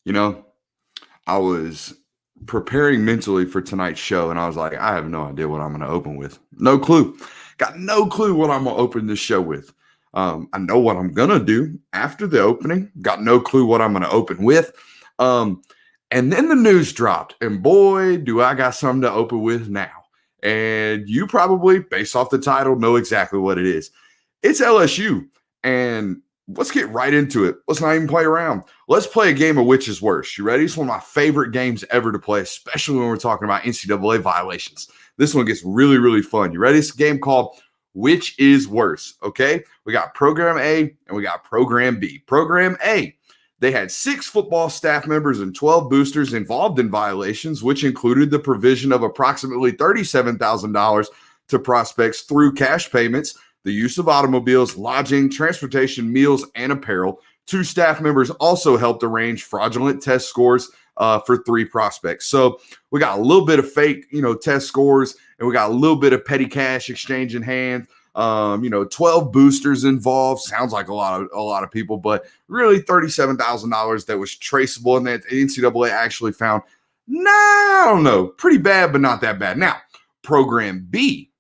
You know, I was preparing mentally for tonight's show, and I was like, I have no idea what I'm going to open with. No clue. Got no clue what I'm going to open this show with. I know what I'm going to do after the opening. Got no clue what I'm going to open with. Um, and then the news dropped, and boy, do I got something to open with now. And you probably, based off the title, know exactly what it is. It's LSU. And let's get right into it. Let's not even play around. Let's play a game of which is worse. You ready? It's one of my favorite games ever to play, especially when we're talking about NCAA violations. This one gets really, really fun. You ready? It's a game called Which is Worse? Okay? We got Program A and we got Program B. Program A, they had 6 football staff members and 12 boosters involved in violations, which included the provision of approximately $37,000 to prospects through cash payments, the use of automobiles, lodging, transportation, meals, and apparel. 2 staff members also helped arrange fraudulent test scores for 3 prospects. So we got a little bit of fake, test scores, and we got a little bit of petty cash exchange in hand. 12 boosters involved. Sounds like a lot of people, but really $37,000 that was traceable and that the NCAA actually found. I don't know, pretty bad, but not that bad. Now, Program B,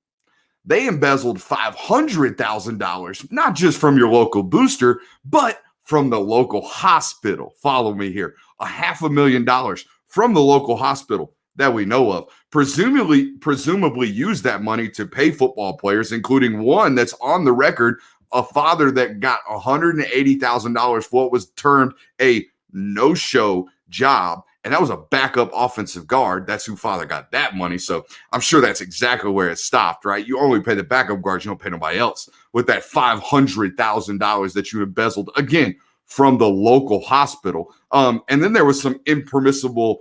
they embezzled $500,000, not just from your local booster, but from the local hospital. Follow me here. $500,000 from the local hospital that we know of. Presumably used that money to pay football players, including one that's on the record, a father that got $180,000 for what was termed a no-show job. And that was a backup offensive guard. That's who father got that money. So I'm sure that's exactly where it stopped, right? You only pay the backup guards. You don't pay nobody else with that $500,000 that you embezzled, again, from the local hospital. And then there was some impermissible,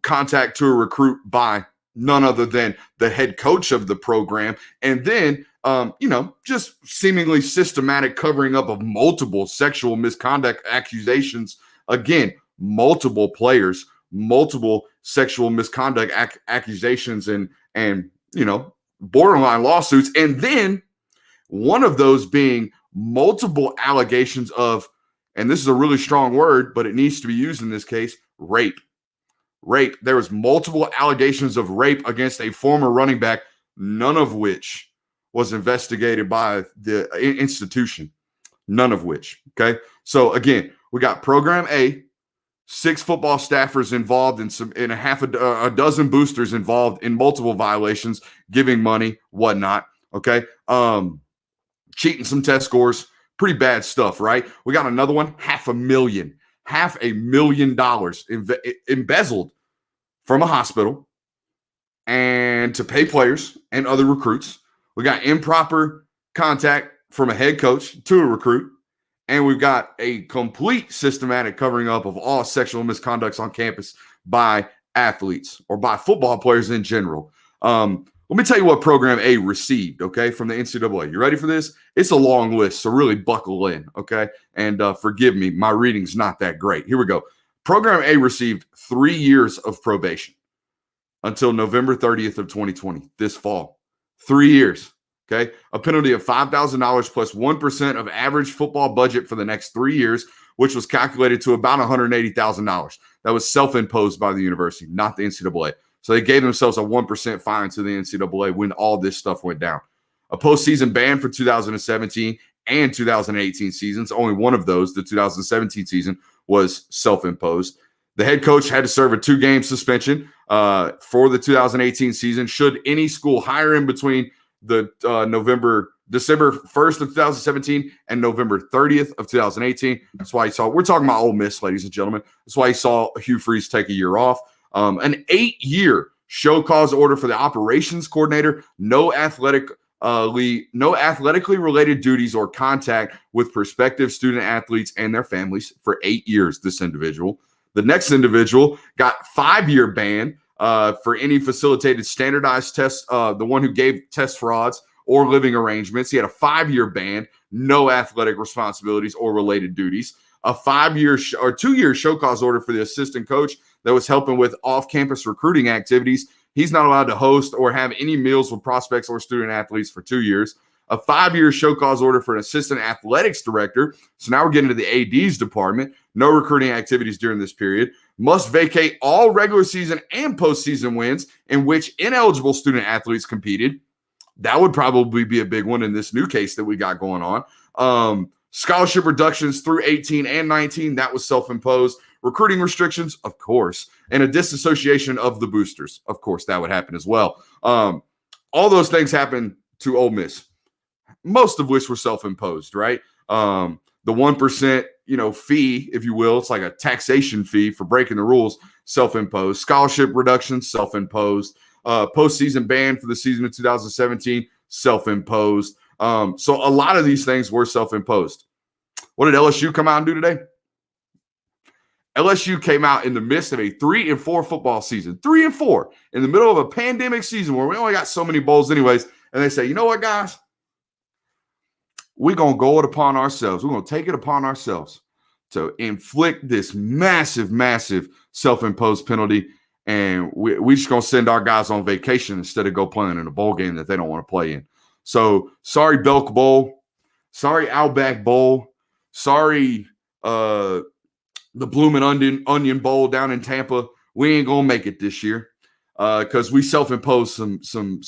contact to a recruit by none other than the head coach of the program. And then, just seemingly systematic covering up of multiple sexual misconduct accusations. Again, multiple players, multiple sexual misconduct accusations and borderline lawsuits. And then one of those being multiple allegations of, and this is a really strong word, but it needs to be used in this case, rape. There was multiple allegations of rape against a former running back, none of which was investigated by the institution. None of which. Okay. So again, we got Program A, 6 football staffers involved in a dozen boosters involved in multiple violations, giving money, whatnot. Okay. Cheating some test scores, pretty bad stuff, right? We got another one, $500,000 embezzled from a hospital and to pay players and other recruits. We got improper contact from a head coach to a recruit. And we've got a complete systematic covering up of all sexual misconducts on campus by athletes or by football players in general. Let me tell you what Program A received, okay, from the NCAA. You ready for this? It's a long list, so really buckle in, okay? And forgive me, my reading's not that great. Here we go. Program A received 3 years of probation until November 30th of 2020, this fall. 3 years. Okay, a penalty of $5,000 plus 1% of average football budget for the next 3 years, which was calculated to about $180,000. That was self-imposed by the university, not the NCAA. So they gave themselves a 1% fine to the NCAA when all this stuff went down. A postseason ban for 2017 and 2018 seasons. Only one of those, the 2017 season, was self-imposed. The head coach had to serve a 2-game suspension for the 2018 season. Should any school hire him between the December 1st of 2017 and November 30th of 2018. That's why we're talking about Ole Miss, ladies and gentlemen. That's why you saw Hugh Freeze take a year off. An 8-year show cause order for the operations coordinator, no athletically related duties or contact with prospective student athletes and their families for 8 years, this individual. The next individual got 5-year ban for any facilitated standardized tests, the one who gave test frauds or living arrangements. He had a 5-year ban, no athletic responsibilities or related duties. A 5-year or 2-year show cause order for the assistant coach that was helping with off-campus recruiting activities. He's not allowed to host or have any meals with prospects or student athletes for 2 years. a 5-year show cause order for an assistant athletics director. So now we're getting to the AD's department. No recruiting activities during this period. Must vacate all regular season and postseason wins in which ineligible student athletes competed. That would probably be a big one in this new case that we got going on. Scholarship reductions through 18 and 19, that was self-imposed. Recruiting restrictions, of course, and a disassociation of the boosters. Of course, that would happen as well. All those things happened to Ole Miss, most of which were self-imposed, right? The 1%, fee, if you will, it's like a taxation fee for breaking the rules, self-imposed. Scholarship reductions, self-imposed. Postseason ban for the season of 2017, self-imposed. So a lot of these things were self-imposed. What did LSU come out and do today? LSU came out in the midst of a 3-4 football season, 3-4, in the middle of a pandemic season where we only got so many bowls anyways. And they say, you know what, guys? We're going to go it upon ourselves. We're going to take it upon ourselves to inflict this massive, massive self-imposed penalty. And we just going to send our guys on vacation instead of go playing in a bowl game that they don't want to play in. So sorry, Belk Bowl. Sorry, Outback Bowl. Sorry, the Bloomin' Onion Bowl down in Tampa. We ain't gonna make it this year because we self-imposed some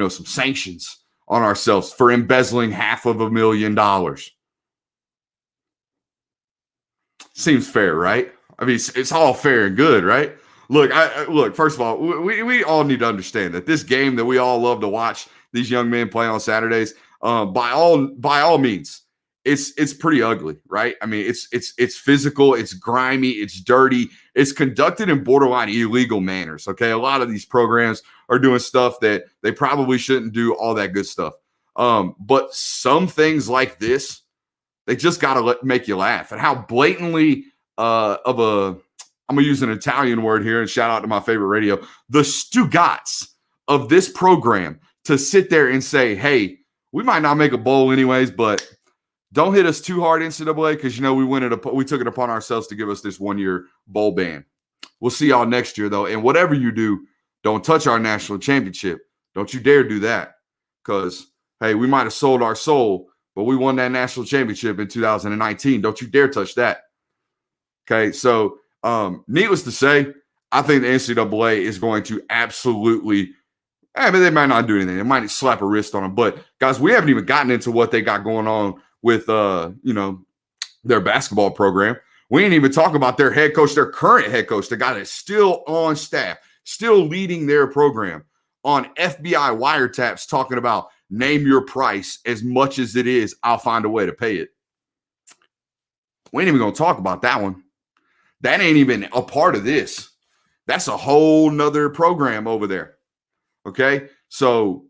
sanctions on ourselves for embezzling $500,000. Seems fair, right? I mean, it's all fair and good, right? Look. First of all, we all need to understand that this game that we all love to watch these young men play on Saturdays, by all means, it's pretty ugly, right? I mean, it's physical, it's grimy, it's dirty, it's conducted in borderline illegal manners. Okay, a lot of these programs are doing stuff that they probably shouldn't do, all that good stuff. But some things like this, they just gotta make you laugh. And how blatantly I'm gonna use an Italian word here and shout out to my favorite radio, the Stugats of this program to sit there and say, hey, we might not make a bowl anyways, but don't hit us too hard, NCAA, because we took it upon ourselves to give us this 1-year bowl ban. We'll see y'all next year, though. And whatever you do, don't touch our national championship. Don't you dare do that. Because, hey, we might have sold our soul, but we won that national championship in 2019. Don't you dare touch that. Okay, so needless to say, I think the NCAA is going to absolutely they might not do anything. They might slap a wrist on them. But, guys, we haven't even gotten into what they got going on with their basketball program. We ain't even talk about their head coach, their current head coach, the guy that's still on staff, still leading their program, on FBI wiretaps talking about name your price. As much as it is, I'll find a way to pay it. We ain't even going to talk about that one. That ain't even a part of this. That's a whole nother program over there. Okay? So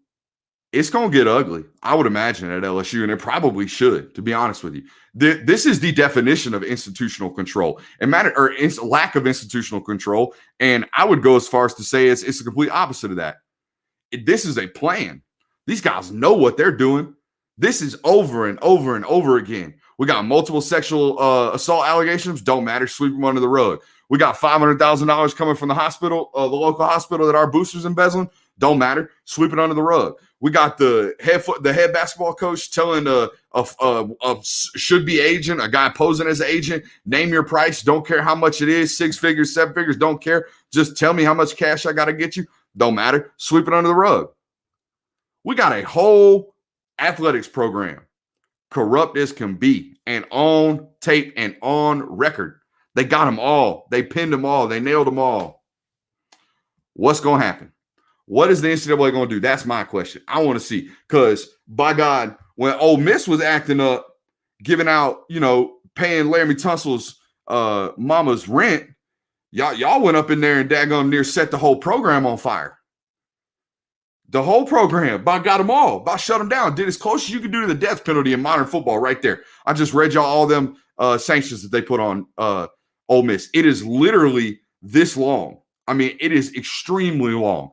it's going to get ugly, I would imagine, at LSU, and it probably should, to be honest with you. This is the definition of institutional control and lack of institutional control. And I would go as far as to say it's the complete opposite of that. This is a plan. These guys know what they're doing. This is over and over and over again. We got multiple sexual assault allegations. Don't matter. Sweep them under the rug. We got $500,000 coming from the hospital, the local hospital that our boosters embezzling. Don't matter. Sweep it under the rug. We got the head basketball coach telling a should-be agent, a guy posing as an agent, name your price. Don't care how much it is, 6 figures, 7 figures. Don't care. Just tell me how much cash I got to get you. Don't matter. Sweep it under the rug. We got a whole athletics program, corrupt as can be, and on tape and on record. They got them all. They pinned them all. They nailed them all. What's going to happen? What is the NCAA going to do? That's my question. I want to see. Because, by God, when Ole Miss was acting up, giving out, paying Laramie Tunsil's mama's rent, y'all went up in there and daggone near set the whole program on fire. The whole program. By got them all. By shut them down. Did as close as you could do to the death penalty in modern football right there. I just read y'all all them sanctions that they put on Ole Miss. It is literally this long. I mean, it is extremely long,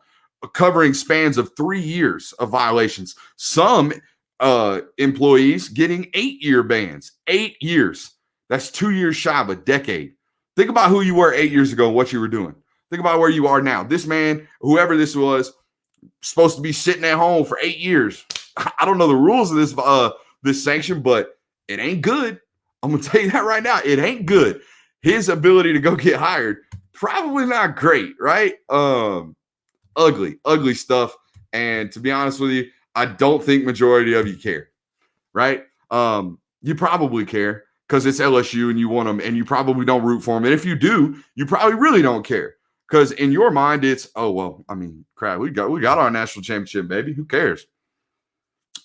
covering spans of 3 years of violations. Some employees getting 8-year bans. 8 years. That's 2 years shy of a decade. Think about who you were 8 years ago and what you were doing. Think about where you are now. This man, whoever this was, supposed to be sitting at home for 8 years. I don't know the rules of this sanction, but it ain't good. I'm gonna tell you that right now. It ain't good. His ability to go get hired, probably not great, right? Ugly stuff. And to be honest with you, I don't think majority of you care, right? You probably care because it's LSU and you want them, and you probably don't root for them. And if you do, you probably really don't care because in your mind, it's, oh well, I mean, crap, we got our national championship, baby. Who cares?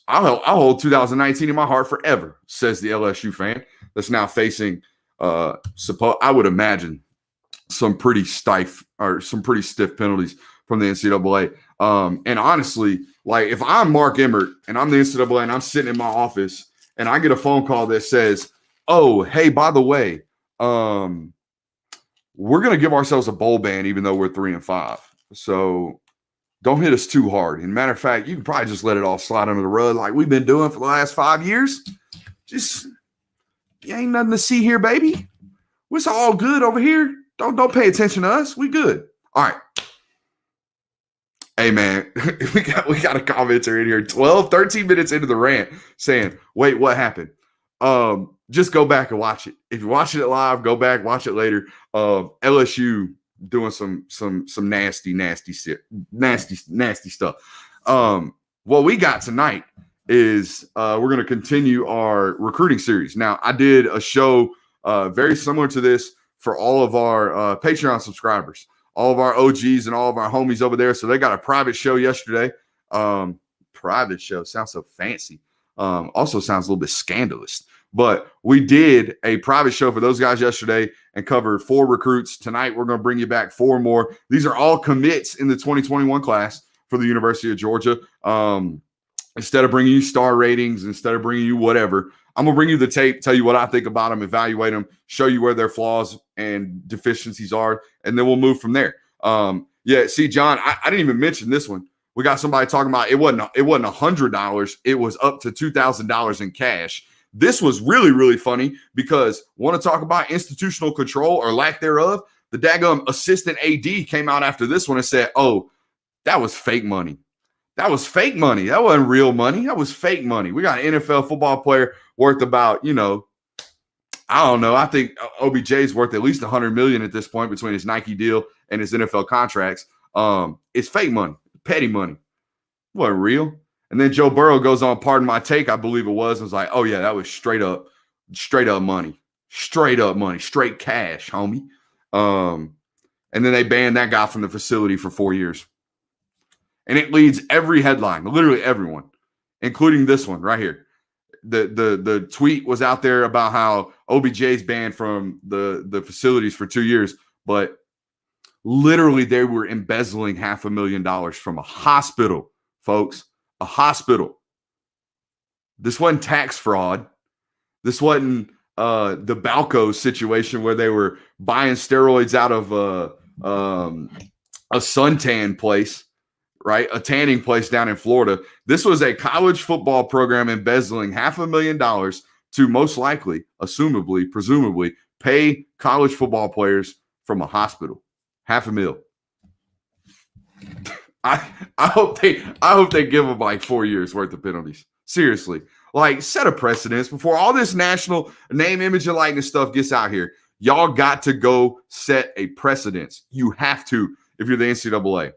I'll hold 2019 in my heart forever, says the LSU fan that's now facing, I would imagine, some pretty stiff penalties from the NCAA. And honestly, like if I'm Mark Emmert and I'm the NCAA and I'm sitting in my office and I get a phone call that says, oh, hey, by the way, we're going to give ourselves a bowl ban even though we're 3-5. So don't hit us too hard. And matter of fact, you can probably just let it all slide under the rug like we've been doing for the last 5 years. Just, you ain't nothing to see here, baby. It's all good over here. Don't pay attention to us. We good. All right. Hey, man, we got a commenter in here 13 minutes into the rant saying, wait, what happened? Just go back and watch it. If you're watching it live, go back, watch it later. LSU doing some nasty stuff. What we got tonight is we're going to continue our recruiting series. Now, I did a show very similar to this for all of our Patreon subscribers, all of our OGs and all of our homies over there. So they got a private show yesterday. Private show sounds so fancy. Also sounds a little bit scandalous. But we did a private show for those guys yesterday and covered 4 recruits. Tonight, we're going to bring you back 4 more. These are all commits in the 2021 class for the University of Georgia. Instead of bringing you star ratings, instead of bringing you whatever, I'm going to bring you the tape, tell you what I think about them, evaluate them, show you where their flaws and deficiencies are, and then we'll move from there. Yeah, see, John, I didn't even mention this one. We got somebody talking about it wasn't $100. It was up to $2,000 in cash. This was really, really funny because want to talk about institutional control or lack thereof? The daggum assistant AD came out after this one and said, oh, that was fake money. That was fake money. That wasn't real money. That was fake money. We got an NFL football player worth about, I don't know. I think OBJ is worth at least $100 million at this point between his Nike deal and his NFL contracts. It's fake money, petty money. It wasn't real. And then Joe Burrow goes on, pardon my take, I believe it was like, oh, yeah, that was straight up money. Straight up money. Straight cash, homie. And then they banned that guy from the facility for 4 years. And it leads every headline, literally everyone, including this one right here. The tweet was out there about how OBJ's banned from the facilities for 2 years, but literally they were embezzling $500,000 from a hospital, folks. A hospital. This wasn't tax fraud. This wasn't the Balco situation where they were buying steroids out of a suntan place, right? A tanning place down in Florida. This was a college football program embezzling $500,000 to most likely, assumably, presumably, pay college football players from a hospital. $500,000. I hope they give them like 4 years worth of penalties. Seriously, like set a precedence before all this national name, image, and likeness stuff gets out here. Y'all got to go set a precedence. You have to if you're the NCAA.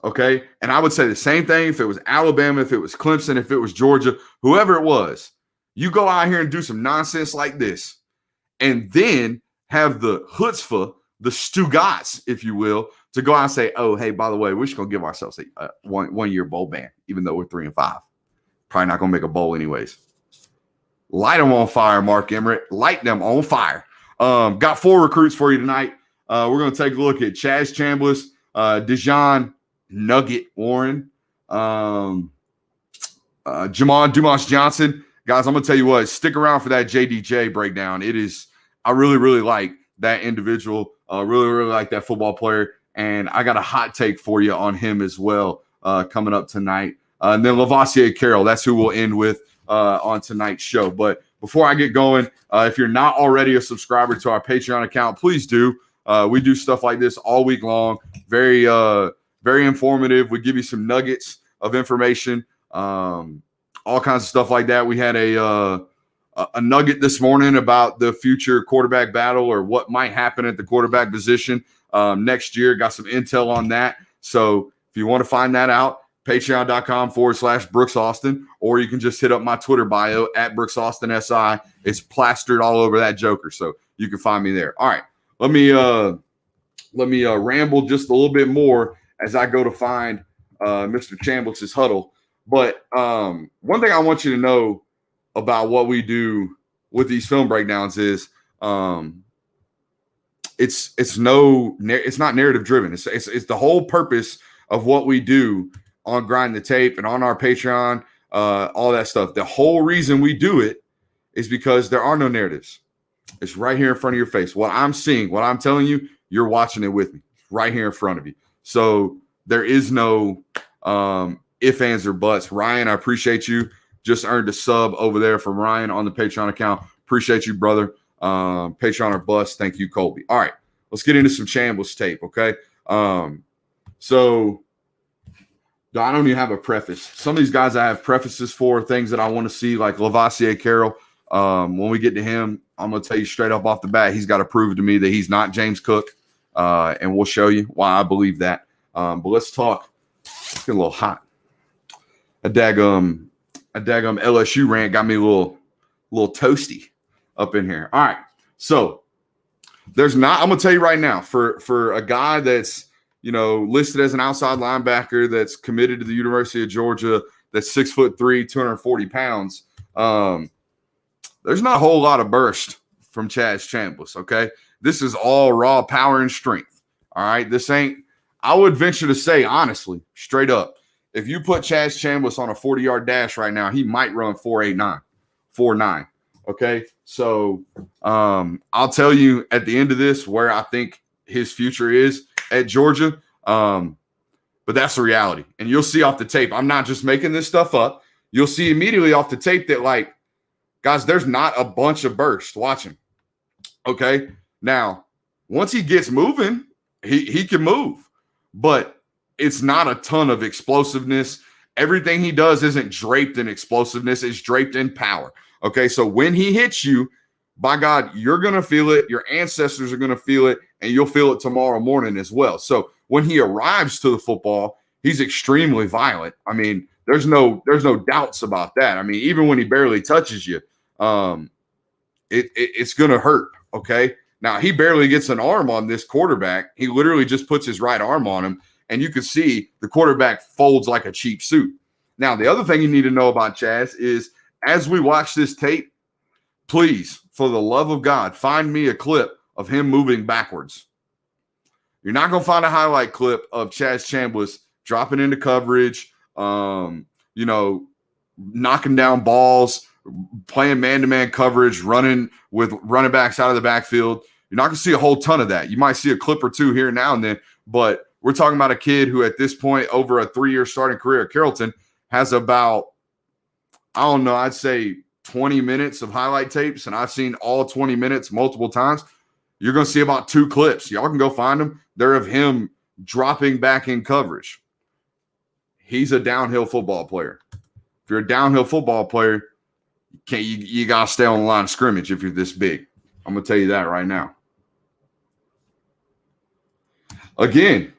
Okay, and I would say the same thing if it was Alabama, if it was Clemson, if it was Georgia, whoever it was. You go out here and do some nonsense like this, and then have the chutzpah, the Stugats, if you will, to go out and say, oh, hey, by the way, we're just going to give ourselves a one-year bowl ban, even though we're 3-5. Probably not going to make a bowl anyways. Light them on fire, Mark Emmert. Light them on fire. Got 4 recruits for you tonight. We're going to take a look at Chaz Chambliss, Dejean Nugget Warren, Jamon Dumas Johnson. Guys, I'm going to tell you what, stick around for that JDJ breakdown. I really, really like that individual. Really, really like that football player. And I got a hot take for you on him as well coming up tonight. And then Levassiae Carroll, that's who we'll end with on tonight's show. But before I get going, if you're not already a subscriber to our Patreon account, please do. We do stuff like this all week long. Very, very informative. We give you some nuggets of information all kinds of stuff like that. We had a nugget this morning about the future quarterback battle or what might happen at the quarterback position next year. Got some intel on that. So if you want to find that out, patreon.com/Brooks Austin, or you can just hit up my Twitter bio at Brooks Austin SI. It's plastered all over that joker, so you can find me there. All right, let me ramble just a little bit more as I go to find Mr. Chambliss' huddle. But one thing I want you to know about what we do with these film breakdowns is it's not narrative driven. It's the whole purpose of what we do on Grind the Tape and on our Patreon, all that stuff. The whole reason we do it is because there are no narratives. It's right here in front of your face. What I'm seeing, what I'm telling you, you're watching it with me. It's right here in front of you. So there is no ifs, ands, or buts. Ryan, I appreciate you. Just earned a sub over there from Ryan on the Patreon account. Appreciate you, brother. Patreon or bust. Thank you, Colby. All right, let's get into some Chambliss tape, okay? So I don't even have a preface. Some of these guys I have prefaces for, things that I want to see, like Levassiae Carroll. When we get to him, I'm going to tell you straight up off the bat, he's got to prove to me that he's not James Cook, and we'll show you why I believe that. But let's talk. It's getting a little hot. A daggum LSU rant got me a little toasty up in here. All right, so I'm going to tell you right now, for a guy that's listed as an outside linebacker that's committed to the University of Georgia, that's 6'3", 240 pounds. There's not a whole lot of burst from Chaz Chambliss, okay? This is all raw power and strength, all right? I would venture to say, honestly, straight up, if you put Chaz Chambliss on a 40-yard dash right now, he might run 4.89, 4.9, okay? So I'll tell you at the end of this where I think his future is at Georgia, but that's the reality. And you'll see off the tape, I'm not just making this stuff up. You'll see immediately off the tape that, like, guys, there's not a bunch of burst. Watch him. Okay. Now, once he gets moving, he can move, but it's not a ton of explosiveness. Everything he does isn't draped in explosiveness. It's draped in power. Okay. So when he hits you, by God, you're going to feel it. Your ancestors are going to feel it, and you'll feel it tomorrow morning as well. So when he arrives to the football, he's extremely violent. I mean, there's no doubts about that. I mean, even when he barely touches you, it's going to hurt, okay? Now, he barely gets an arm on this quarterback. He literally just puts his right arm on him, and you can see the quarterback folds like a cheap suit. Now, the other thing you need to know about Chaz is, as we watch this tape, please, for the love of God, find me a clip of him moving backwards. You're not going to find a highlight clip of Chaz Chambliss dropping into coverage, knocking down balls, playing man-to-man coverage, running with running backs out of the backfield. You're not going to see a whole ton of that. You might see a clip or two here now and then, but we're talking about a kid who at this point, over a 3-year starting career at Carrollton, has about, I'd say 20 minutes of highlight tapes, and I've seen all 20 minutes multiple times. You're going to see about 2 clips. Y'all can go find them. They're of him dropping back in coverage. He's a downhill football player. If you're a downhill football player, you got to stay on the line of scrimmage if you're this big. I'm going to tell you that right now. Again,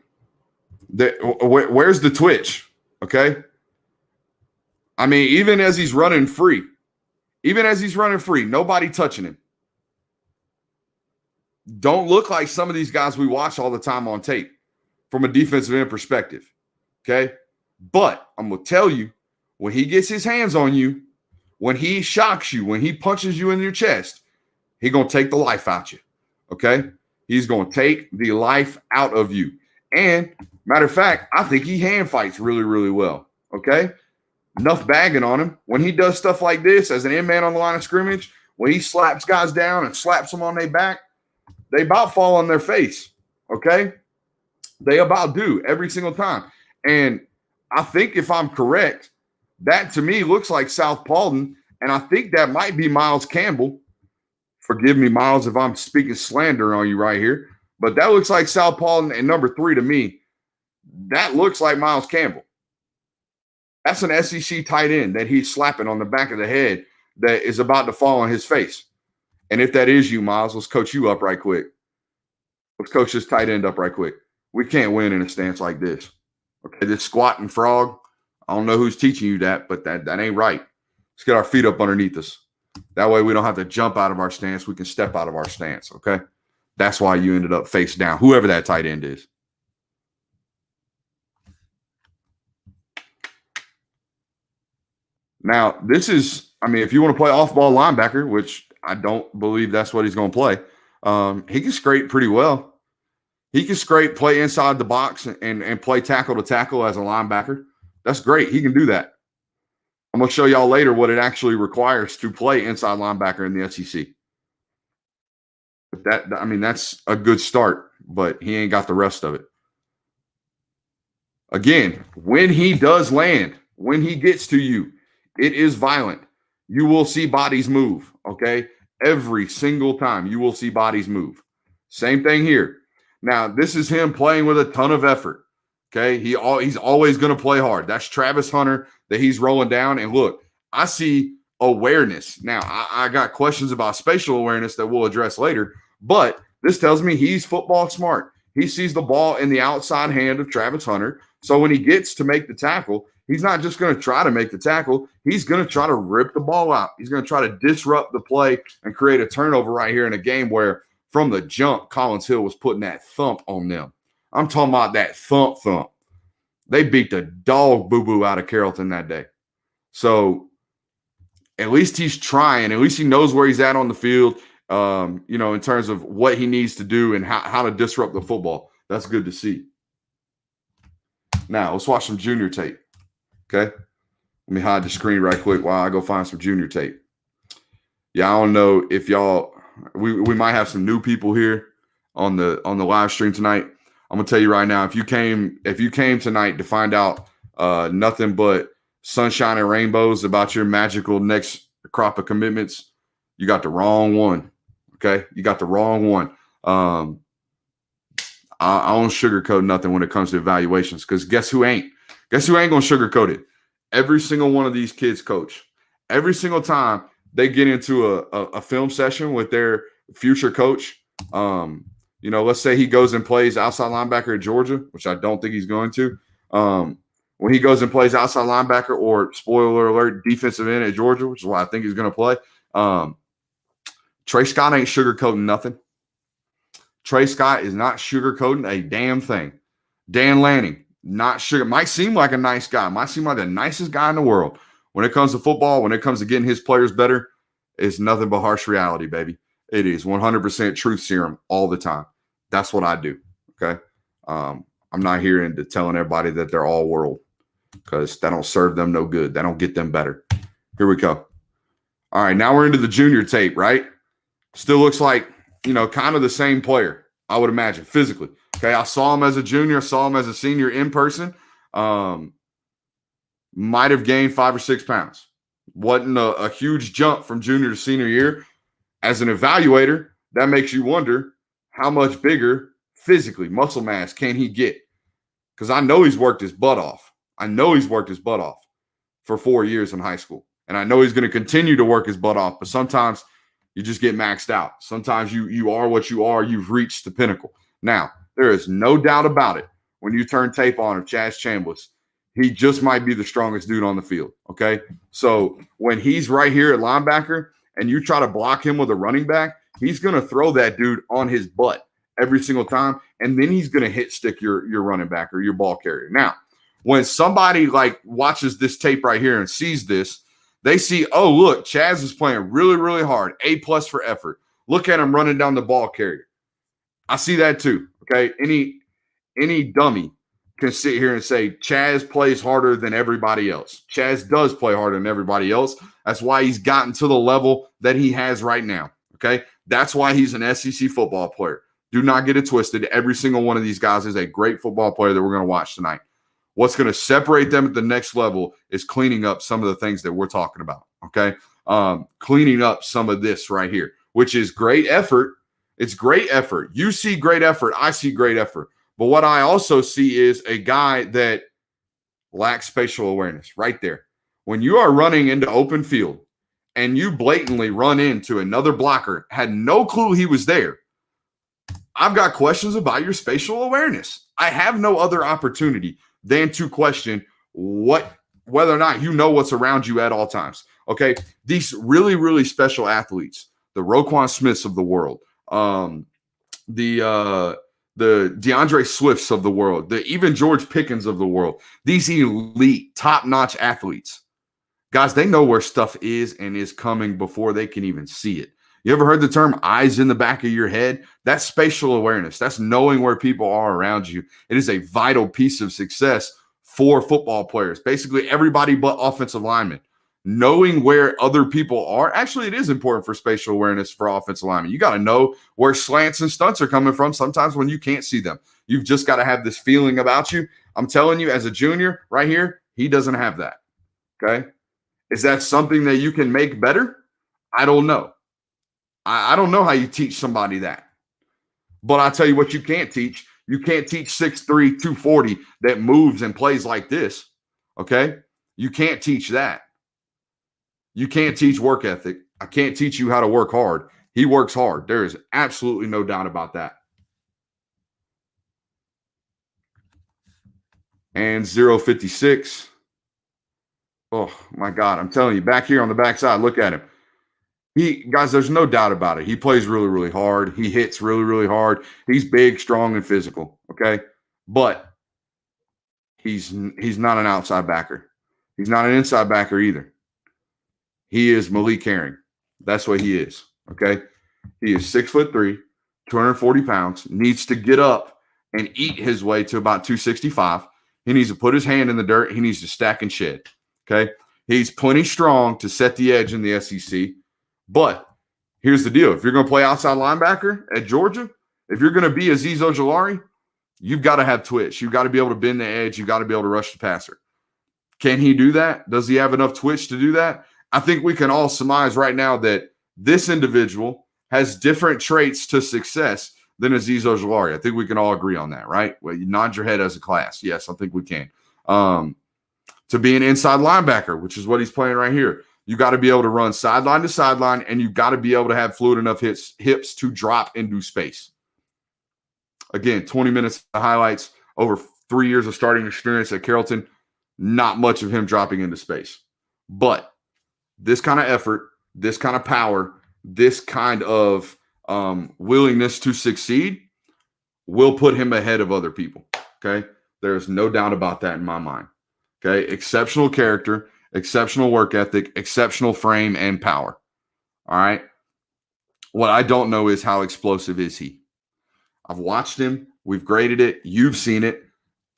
where's the twitch? Okay. I mean, even as he's running free, nobody touching him. Don't look like some of these guys we watch all the time on tape from a defensive end perspective. Okay. But I'm going to tell you, when he gets his hands on you, when he shocks you, when he punches you in your chest, he's going to take the life out you. Okay. He's going to take the life out of you. And matter of fact, I think he hand fights really, really well. Okay. Enough bagging on him. When he does stuff like this as an end man on the line of scrimmage, when he slaps guys down and slaps them on their back, they about fall on their face. Okay. They about do every single time. And I think if I'm correct, that to me looks like South Paulton. And I think that might be Miles Campbell. Forgive me, Miles, if I'm speaking slander on you right here. But that looks like South Paulton, and number 3 to me, that looks like Miles Campbell. That's an SEC tight end that he's slapping on the back of the head that is about to fall on his face. And if that is you, Miles, let's coach you up right quick. Let's coach this tight end up right quick. We can't win in a stance like this. Okay, this squatting frog, I don't know who's teaching you that, but that ain't right. Let's get our feet up underneath us. That way we don't have to jump out of our stance. We can step out of our stance, okay? That's why you ended up face down, whoever that tight end is. Now, this is, I mean, if you want to play off-ball linebacker, which I don't believe that's what he's going to play, he can scrape pretty well. He can scrape, play inside the box, and play tackle to tackle as a linebacker. That's great. He can do that. I'm going to show y'all later what it actually requires to play inside linebacker in the SEC. But that, I mean, that's a good start, but he ain't got the rest of it. Again, when he does land, when he gets to you, it is violent. You will see bodies move, okay? Every single time you will see bodies move. Same thing here. Now, this is him playing with a ton of effort, okay? He's always going to play hard. That's Travis Hunter that he's rolling down. And look, I see awareness. Now, I got questions about spatial awareness that we'll address later, but this tells me he's football smart. He sees the ball in the outside hand of Travis Hunter. So when he gets to make the tackle, he's not just going to try to make the tackle. He's going to try to rip the ball out. He's going to try to disrupt the play and create a turnover right here in a game where from the jump, Collins Hill was putting that thump on them. I'm talking about that thump. They beat the dog boo-boo out of Carrollton that day. So at least he's trying. At least he knows where he's at on the field, in terms of what he needs to do and how to disrupt the football. That's good to see. Now, let's watch some junior tape. Okay, let me hide the screen right quick while I go find some junior tape. Yeah, I don't know if y'all, we might have some new people here on the live stream tonight. I'm gonna tell you right now, if you came tonight to find out nothing but sunshine and rainbows about your magical next crop of commitments, you got the wrong one. Okay, you got the wrong one. I don't sugarcoat nothing when it comes to evaluations, because guess who ain't? Guess who ain't going to sugarcoat it? Every single one of these kids coach. Every single time they get into a film session with their future coach, let's say he goes and plays outside linebacker at Georgia, which I don't think he's going to. When he goes and plays outside linebacker, or spoiler alert, defensive end at Georgia, which is what I think he's going to play, Trey Scott ain't sugarcoating nothing. Trey Scott is not sugarcoating a damn thing. Dan Lanning, not sugar. Might seem like a nice guy. Might seem like the nicest guy in the world. When it comes to football, when it comes to getting his players better, it's nothing but harsh reality, baby. It is 100% truth serum all the time. That's what I do, okay? I'm not here into telling everybody that they're all world, because that don't serve them no good. That don't get them better. Here we go. All right, now we're into the junior tape, right? Still looks like, kind of the same player, I would imagine, physically. Okay, I saw him as a junior, saw him as a senior in person. Might have gained 5 or 6 pounds. Wasn't a huge jump from junior to senior year. As an evaluator, that makes you wonder how much bigger physically, muscle mass, can he get? Because I know he's worked his butt off. I know he's worked his butt off for 4 years in high school. And I know he's going to continue to work his butt off, but sometimes you just get maxed out. Sometimes you are what you are. You've reached the pinnacle. Now, there is no doubt about it. When you turn tape on of Chaz Chambliss, he just might be the strongest dude on the field, okay? So when he's right here at linebacker and you try to block him with a running back, he's going to throw that dude on his butt every single time, and then he's going to hit stick your running back or your ball carrier. Now, when somebody like watches this tape right here and sees this, they see, oh, look, Chaz is playing really, really hard, A+ for effort. Look at him running down the ball carrier. I see that too, okay? Any dummy can sit here and say Chaz plays harder than everybody else. Chaz does play harder than everybody else. That's why he's gotten to the level that he has right now, okay? That's why he's an SEC football player. Do not get it twisted. Every single one of these guys is a great football player that we're going to watch tonight. What's going to separate them at the next level is cleaning up some of the things that we're talking about, okay? Cleaning up some of this right here, which is great effort. It's great effort. You see great effort. I see great effort. But what I also see is a guy that lacks spatial awareness right there. When you are running into open field and you blatantly run into another blocker, had no clue he was there, I've got questions about your spatial awareness. I have no other opportunity than to question whether or not you know what's around you at all times. Okay. These really, really special athletes, the Roquan Smiths of the world, the DeAndre Swifts of the world, the even George Pickens of the world, these elite, top-notch athletes, guys, they know where stuff is and is coming before they can even see it. You ever heard the term eyes in the back of your head? That's spatial awareness. That's knowing where people are around you. It is a vital piece of success for football players, basically everybody but offensive linemen. Knowing where other people are. Actually, it is important for spatial awareness for offensive linemen. You got to know where slants and stunts are coming from sometimes when you can't see them. You've just got to have this feeling about you. I'm telling you, as a junior right here, he doesn't have that. Okay. Is that something that you can make better? I don't know. I don't know how you teach somebody that. But I'll tell you what you can't teach. You can't teach 6'3", 240 that moves and plays like this. Okay? You can't teach that. You can't teach work ethic. I can't teach you how to work hard. He works hard. There is absolutely no doubt about that. And 056. Oh, my God. I'm telling you, back here on the backside, look at him. Guys, there's no doubt about it. He plays really, really hard. He hits really, really hard. He's big, strong, and physical, okay? But he's not an outside backer. He's not an inside backer either. He is Malik Herring. That's what he is, okay? He is 6'3", 240 pounds, needs to get up and eat his way to about 265. He needs to put his hand in the dirt. He needs to stack and shed, okay? He's plenty strong to set the edge in the SEC. But here's the deal. If you're going to play outside linebacker at Georgia, if you're going to be Azeez Ojulari, you've got to have twitch. You've got to be able to bend the edge. You've got to be able to rush the passer. Can he do that? Does he have enough twitch to do that? I think we can all surmise right now that this individual has different traits to success than Azeez Ojulari. I think we can all agree on that, right? Well, you nod your head as a class. Yes, I think we can. To be an inside linebacker, which is what he's playing right here, you got to be able to run sideline to sideline, and you got to be able to have fluid enough hips to drop into space. Again, 20 minutes of highlights, over 3 years of starting experience at Carrollton, not much of him dropping into space. But this kind of effort, this kind of power, this kind of willingness to succeed will put him ahead of other people, okay? There's no doubt about that in my mind, okay? Exceptional character, exceptional work ethic, exceptional frame and power. All right. What I don't know is how explosive is he. I've watched him. We've graded it. You've seen it.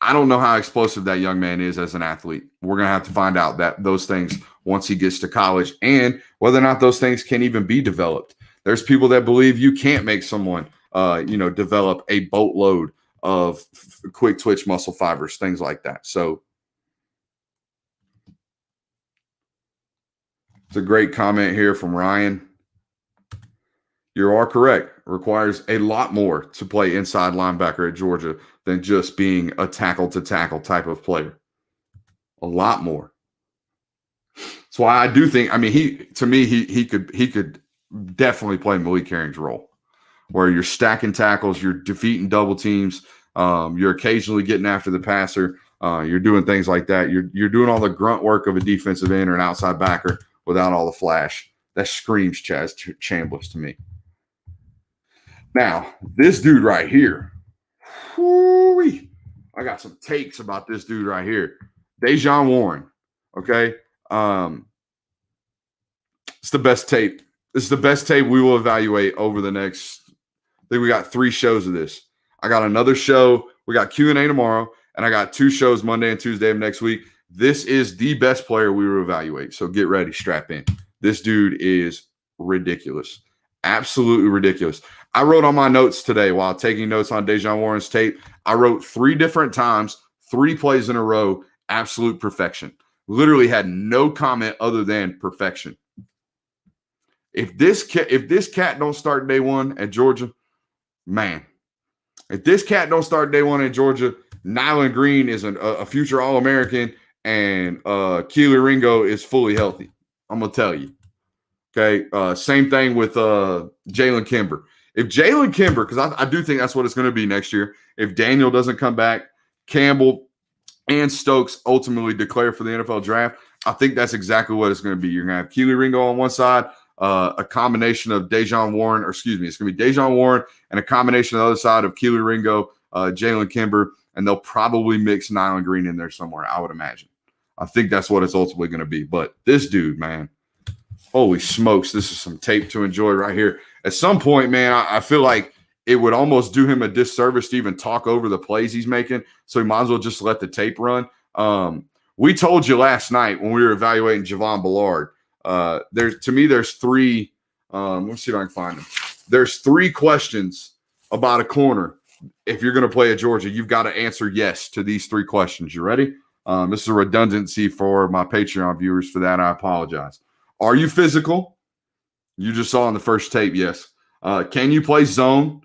I don't know how explosive that young man is as an athlete. We're going to have to find out those things once he gets to college and whether or not those things can even be developed. There's people that believe you can't make someone, develop a boatload of quick twitch muscle fibers, things like that. So, it's a great comment here from Ryan. You are correct. It requires a lot more to play inside linebacker at Georgia than just being a tackle-to-tackle type of player. A lot more. That's why I do think, he could definitely play Malik Herring's role, where you're stacking tackles, you're defeating double teams, you're occasionally getting after the passer, you're doing things like that. You're doing all the grunt work of a defensive end or an outside backer without all the flash. That screams Chaz Chambliss to me. Now, this dude right here, I got some takes about this dude right here. Dejean Warren, okay? It's the best tape. This is the best tape we will evaluate over the next, I think we got 3 shows of this. I got another show. We got Q&A tomorrow, and I got 2 shows Monday and Tuesday of next week. This is the best player we will evaluate. So get ready, strap in. This dude is ridiculous. Absolutely ridiculous. I wrote on my notes today while taking notes on Dejean Warren's tape. I wrote 3 different times, 3 plays in a row, absolute perfection. Literally had no comment other than perfection. If this cat don't start day 1 at Georgia, man. If this cat don't start day 1 at Georgia, Nyland Green is a future All-American, and Keely Ringo is fully healthy. I'm going to tell you. Okay. Same thing with Jalen Kimber. If Jalen Kimber, because I do think that's what it's going to be next year, if Daniel doesn't come back, Campbell and Stokes ultimately declare for the NFL draft, I think that's exactly what it's going to be. You're going to have Keely Ringo on one side, a combination of Dejean Warren, or excuse me, it's going to be Dejean Warren and a combination on the other side of Keely Ringo, Jalen Kimber, and they'll probably mix Nyland Green in there somewhere, I would imagine. I think that's what it's ultimately going to be. But this dude, man, holy smokes, this is some tape to enjoy right here. At some point, man, I feel like it would almost do him a disservice to even talk over the plays he's making, so he might as well just let the tape run. We told you last night when we were evaluating Javon Ballard, there's three let's see if I can find them. There's three questions about a corner. If you're going to play at Georgia, you've got to answer yes to these three questions. You ready? This is a redundancy for my Patreon viewers. For that, I apologize. Are you physical? You just saw in the first tape, yes. Can you play zone?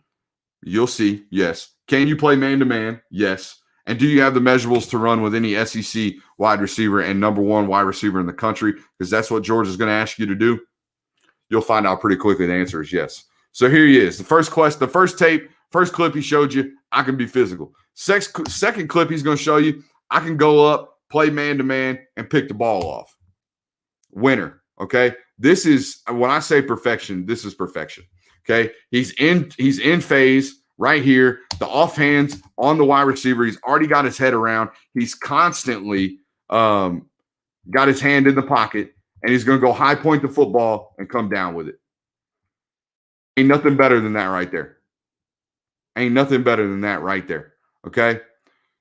You'll see, yes. Can you play man-to-man? Yes. And do you have the measurables to run with any SEC wide receiver and number one wide receiver in the country? Because that's what Georgia's going to ask you to do. You'll find out pretty quickly the answer is yes. So here he is. The first tape, first clip he showed you, I can be physical. Second clip he's going to show you, I can go up, play man-to-man, and pick the ball off. Winner, okay? This is, when I say perfection, this is perfection. Okay, he's in phase right here. The offhands on the wide receiver. He's already got his head around. He's constantly got his hand in the pocket, and he's going to go high point the football and come down with it. Ain't nothing better than that right there. Ain't nothing better than that right there. Okay,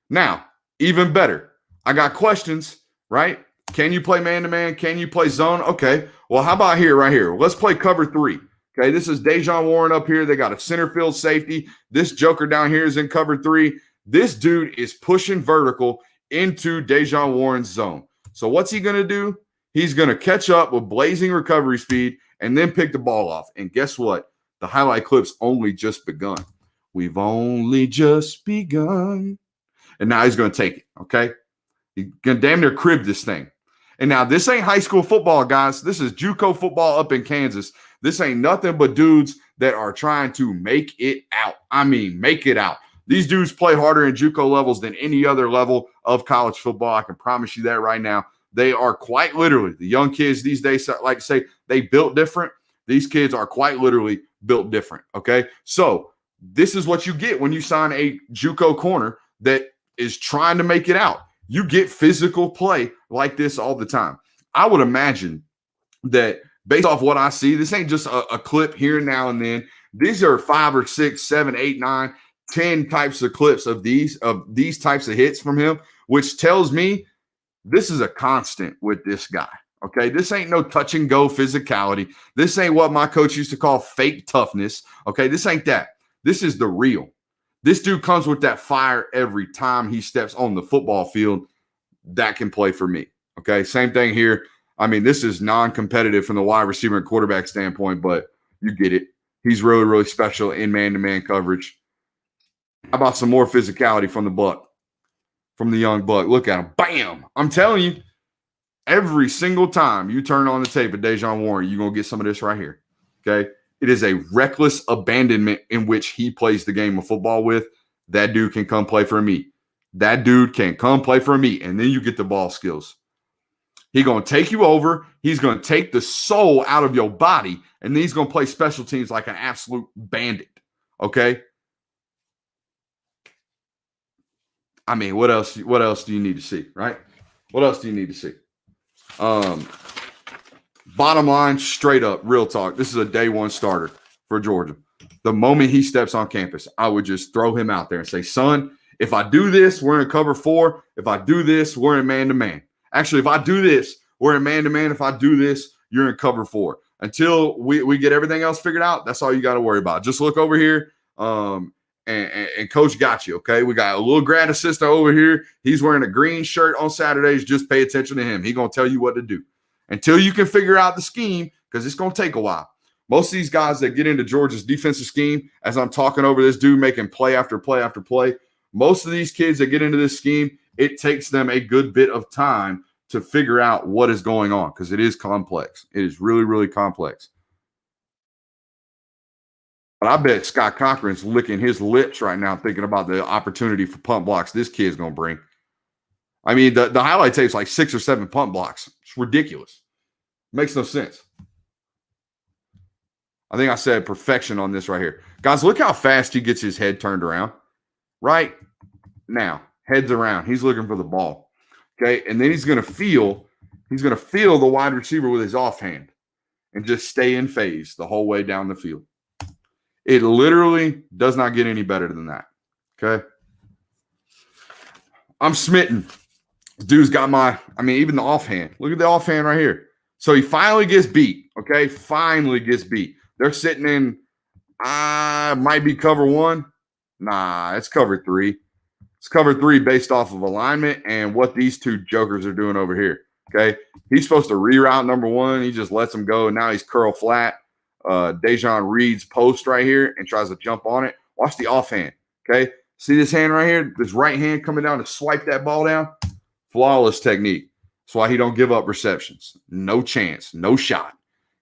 now even better. I got questions, right? Can you play man-to-man? Can you play zone? Okay, well, how about right here? Let's play cover three. Okay, this is Dejean Warren up here. They got a center field safety. This joker down here is in cover three. This dude is pushing vertical into Dejean Warren's zone. So what's he going to do? He's going to catch up with blazing recovery speed and then pick the ball off. And guess what? The highlight clip's only just begun. We've only just begun. And now he's going to take it, okay? He's going to damn near crib this thing. And now this ain't high school football, guys. This is JUCO football up in Kansas. This ain't nothing but dudes that are trying to make it out. I mean, make it out. These dudes play harder in JUCO levels than any other level of college football. I can promise you that right now. They are quite literally, the young kids these days like to say they built different. These kids are quite literally built different, okay? So this is what you get when you sign a JUCO corner that is trying to make it out. You get physical play like this all the time. I would imagine that based off what I see, this ain't just a clip here now and then. These are 5 or 6, 7, 8, 9, 10 types of clips of these types of hits from him, which tells me this is a constant with this guy. Okay, this ain't no touch and go physicality. This ain't what my coach used to call fake toughness. Okay, this ain't that. This is the real. This dude comes with that fire every time he steps on the football field. That can play for me. Okay, same thing here. I mean, this is non-competitive from the wide receiver and quarterback standpoint, but you get it. He's really, really special in man-to-man coverage. How about some more physicality from the Buck, from the young Buck? Look at him. Bam! I'm telling you, every single time you turn on the tape of Dejean Warren, you're going to get some of this right here. Okay? It is a reckless abandonment in which he plays the game of football with. That dude can come play for me. That dude can come play for me, and then you get the ball skills. He's going to take you over. He's going to take the soul out of your body, and then he's going to play special teams like an absolute bandit, okay? I mean, what else do you need to see, right? What else do you need to see? Bottom line, straight up, real talk, this is a day one starter for Georgia. The moment he steps on campus, I would just throw him out there and say, son, if I do this, we're in cover 4. If I do this, we're in man-to-man. Actually, if I do this, we're in man-to-man. If I do this, you're in cover 4. Until we get everything else figured out, that's all you got to worry about. Just look over here, and Coach got you, okay? We got a little grad assistant over here. He's wearing a green shirt on Saturdays. Just pay attention to him. He's going to tell you what to do. Until you can figure out the scheme, because it's going to take a while. Most of these guys that get into Georgia's defensive scheme, as I'm talking over this dude making play after play after play, most of these kids that get into this scheme, it takes them a good bit of time to figure out what is going on because it is complex. It is really, really complex. But I bet Scott Cochran's licking his lips right now thinking about the opportunity for punt blocks this kid's going to bring. I mean, the highlight tape's like 6 or 7 punt blocks. It's ridiculous. Makes no sense. I think I said perfection on this right here. Guys, look how fast he gets his head turned around. Right now, head's around. He's looking for the ball. Okay, and then he's going to feel the wide receiver with his offhand and just stay in phase the whole way down the field. It literally does not get any better than that. Okay. I'm smitten. Dude's got even the offhand. Look at the offhand right here. So he finally gets beat. Okay. Finally gets beat. They're sitting in, might be cover 1. Nah, it's cover 3. It's cover 3 based off of alignment and what these two jokers are doing over here. Okay. He's supposed to reroute number 1. He just lets him go. And now he's curl flat. Dejean reads post right here and tries to jump on it. Watch the offhand. Okay. See this hand right here? This right hand coming down to swipe that ball down. Flawless technique. That's why he don't give up receptions. No chance. No shot.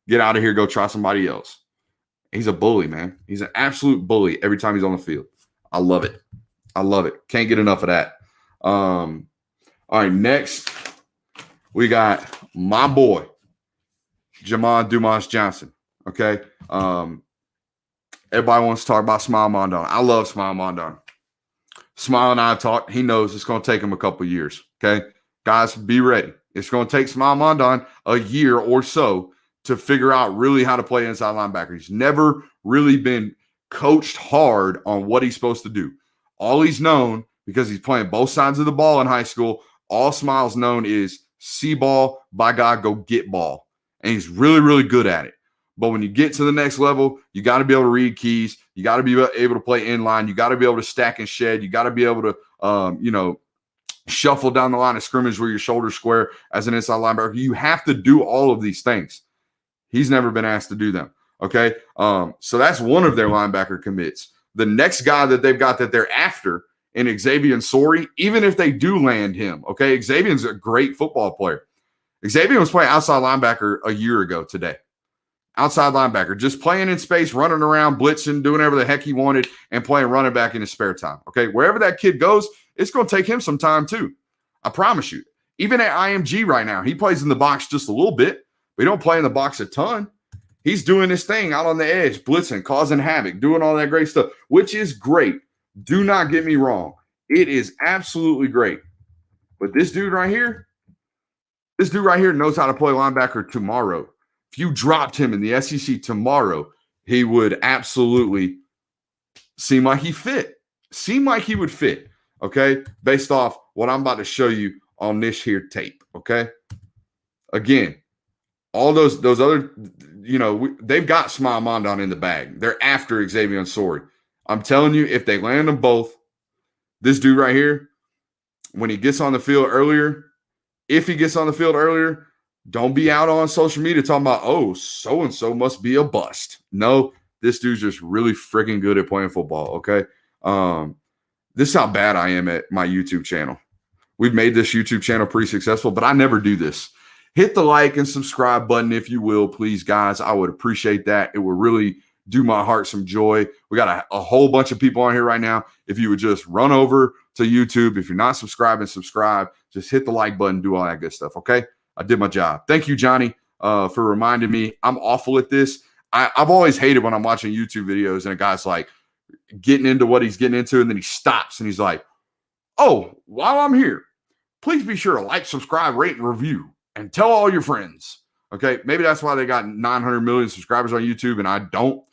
Get out of here. Go try somebody else. He's a bully, man. He's an absolute bully every time he's on the field. I love it. I love it. Can't get enough of that. All right, next we got my boy, Jamon Dumas Johnson. Okay. Everybody wants to talk about Smile Mondon. I love Smile Mondon. Smile and I have talked. He knows it's going to take him a couple of years. Okay. Guys, be ready. It's going to take Smile Mondon a year or so to figure out really how to play inside linebacker. He's never really been coached hard on what he's supposed to do. All he's known, because he's playing both sides of the ball in high school, all Smile's known is see ball, by God, go get ball. And he's really, really good at it. But when you get to the next level, you got to be able to read keys. You got to be able to play inline. You got to be able to stack and shed. You got to be able to, shuffle down the line of scrimmage where your shoulder's square as an inside linebacker. You have to do all of these things. He's never been asked to do them. Okay. So that's one of their linebacker commits. The next guy that they've got that they're after in Xavier Sorey, even if they do land him, okay, Xavier's a great football player. Xavier was playing outside linebacker a year ago today. Outside linebacker, just playing in space, running around, blitzing, doing whatever the heck he wanted, and playing running back in his spare time. Okay, wherever that kid goes, it's going to take him some time too. I promise you. Even at IMG right now, he plays in the box just a little bit, but he don't play in the box a ton. He's doing his thing out on the edge, blitzing, causing havoc, doing all that great stuff, which is great. Do not get me wrong. It is absolutely great. But this dude right here knows how to play linebacker tomorrow. If you dropped him in the SEC tomorrow, he would absolutely seem like he fit. Seem like he would fit, okay, based off what I'm about to show you on this here tape, okay? Again, all those other, they've got Smile Mondon in the bag. They're after Xavier Sorey. I'm telling you, if they land them both, this dude right here, when he gets on the field earlier, don't be out on social media talking about, oh, so-and-so must be a bust. No, this dude's just really freaking good at playing football, okay? This is how bad I am at my YouTube channel. We've made this YouTube channel pretty successful, but I never do this. Hit the like and subscribe button if you will, please, guys. I would appreciate that. It would really do my heart some joy. We got a whole bunch of people on here right now. If you would just run over to YouTube, if you're not subscribing, subscribe. Just hit the like button, do all that good stuff, okay? I did my job. Thank you, Johnny, for reminding me. I'm awful at this. I've always hated when I'm watching YouTube videos and a guy's like getting into what he's getting into, and then he stops and he's like, oh, while I'm here, please be sure to like, subscribe, rate, and review, and tell all your friends. Okay, maybe that's why they got 900 million subscribers on YouTube and I don't.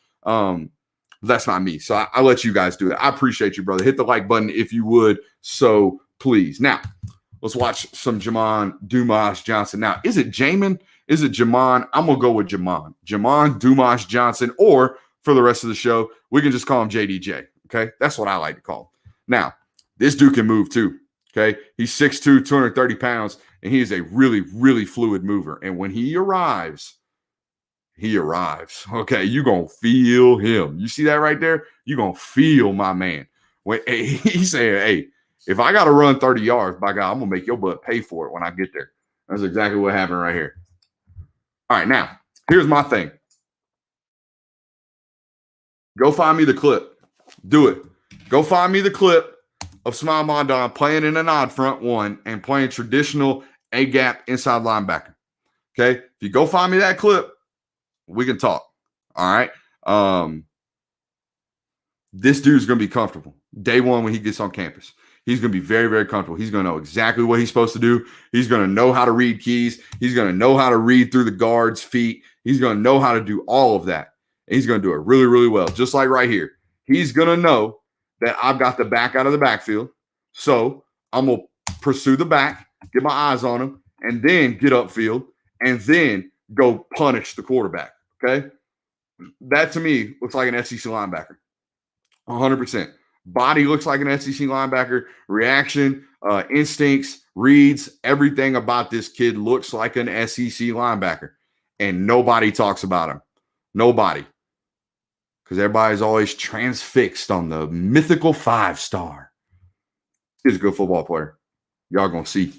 That's not me. So I'll let you guys do it. I appreciate you, brother. Hit the like button if you would. So please. Now, let's watch some Jamon Dumas Johnson. Now, is it Jamon? Is it Jamon? I'm going to go with Jamon. Jamon Dumas Johnson, or for the rest of the show, we can just call him JDJ. Okay, that's what I like to call him. Now, this dude can move too. Okay, he's 6'2", 230 pounds, and he is a really, really fluid mover. And when he arrives. Okay, you're going to feel him. You see that right there? You're going to feel my man. When he said, hey, If I got to run 30 yards, by God, I'm going to make your butt pay for it when I get there. That's exactly what happened right here. All right, now, here's my thing. Go find me the clip. Do it. Go find me the clip of Smile Mondon playing in an odd front one and playing traditional A-gap inside linebacker. Okay? If you go find me that clip, we can talk. All right? This dude's going to be comfortable. Day one when he gets on campus. He's going to be very, very comfortable. He's going to know exactly what he's supposed to do. He's going to know how to read keys. He's going to know how to read through the guard's feet. He's going to know how to do all of that. And he's going to do it really, really well, just like right here. He's going to know that I've got the back out of the backfield. So I'm going to pursue the back, get my eyes on him, and then get upfield, and then go punish the quarterback, okay? That, to me, looks like an SEC linebacker, 100%. Body looks like an SEC linebacker. Reaction, instincts, reads, everything about this kid looks like an SEC linebacker. And nobody talks about him. Nobody. Because everybody's always transfixed on the mythical 5-star. He's a good football player. Y'all going to see.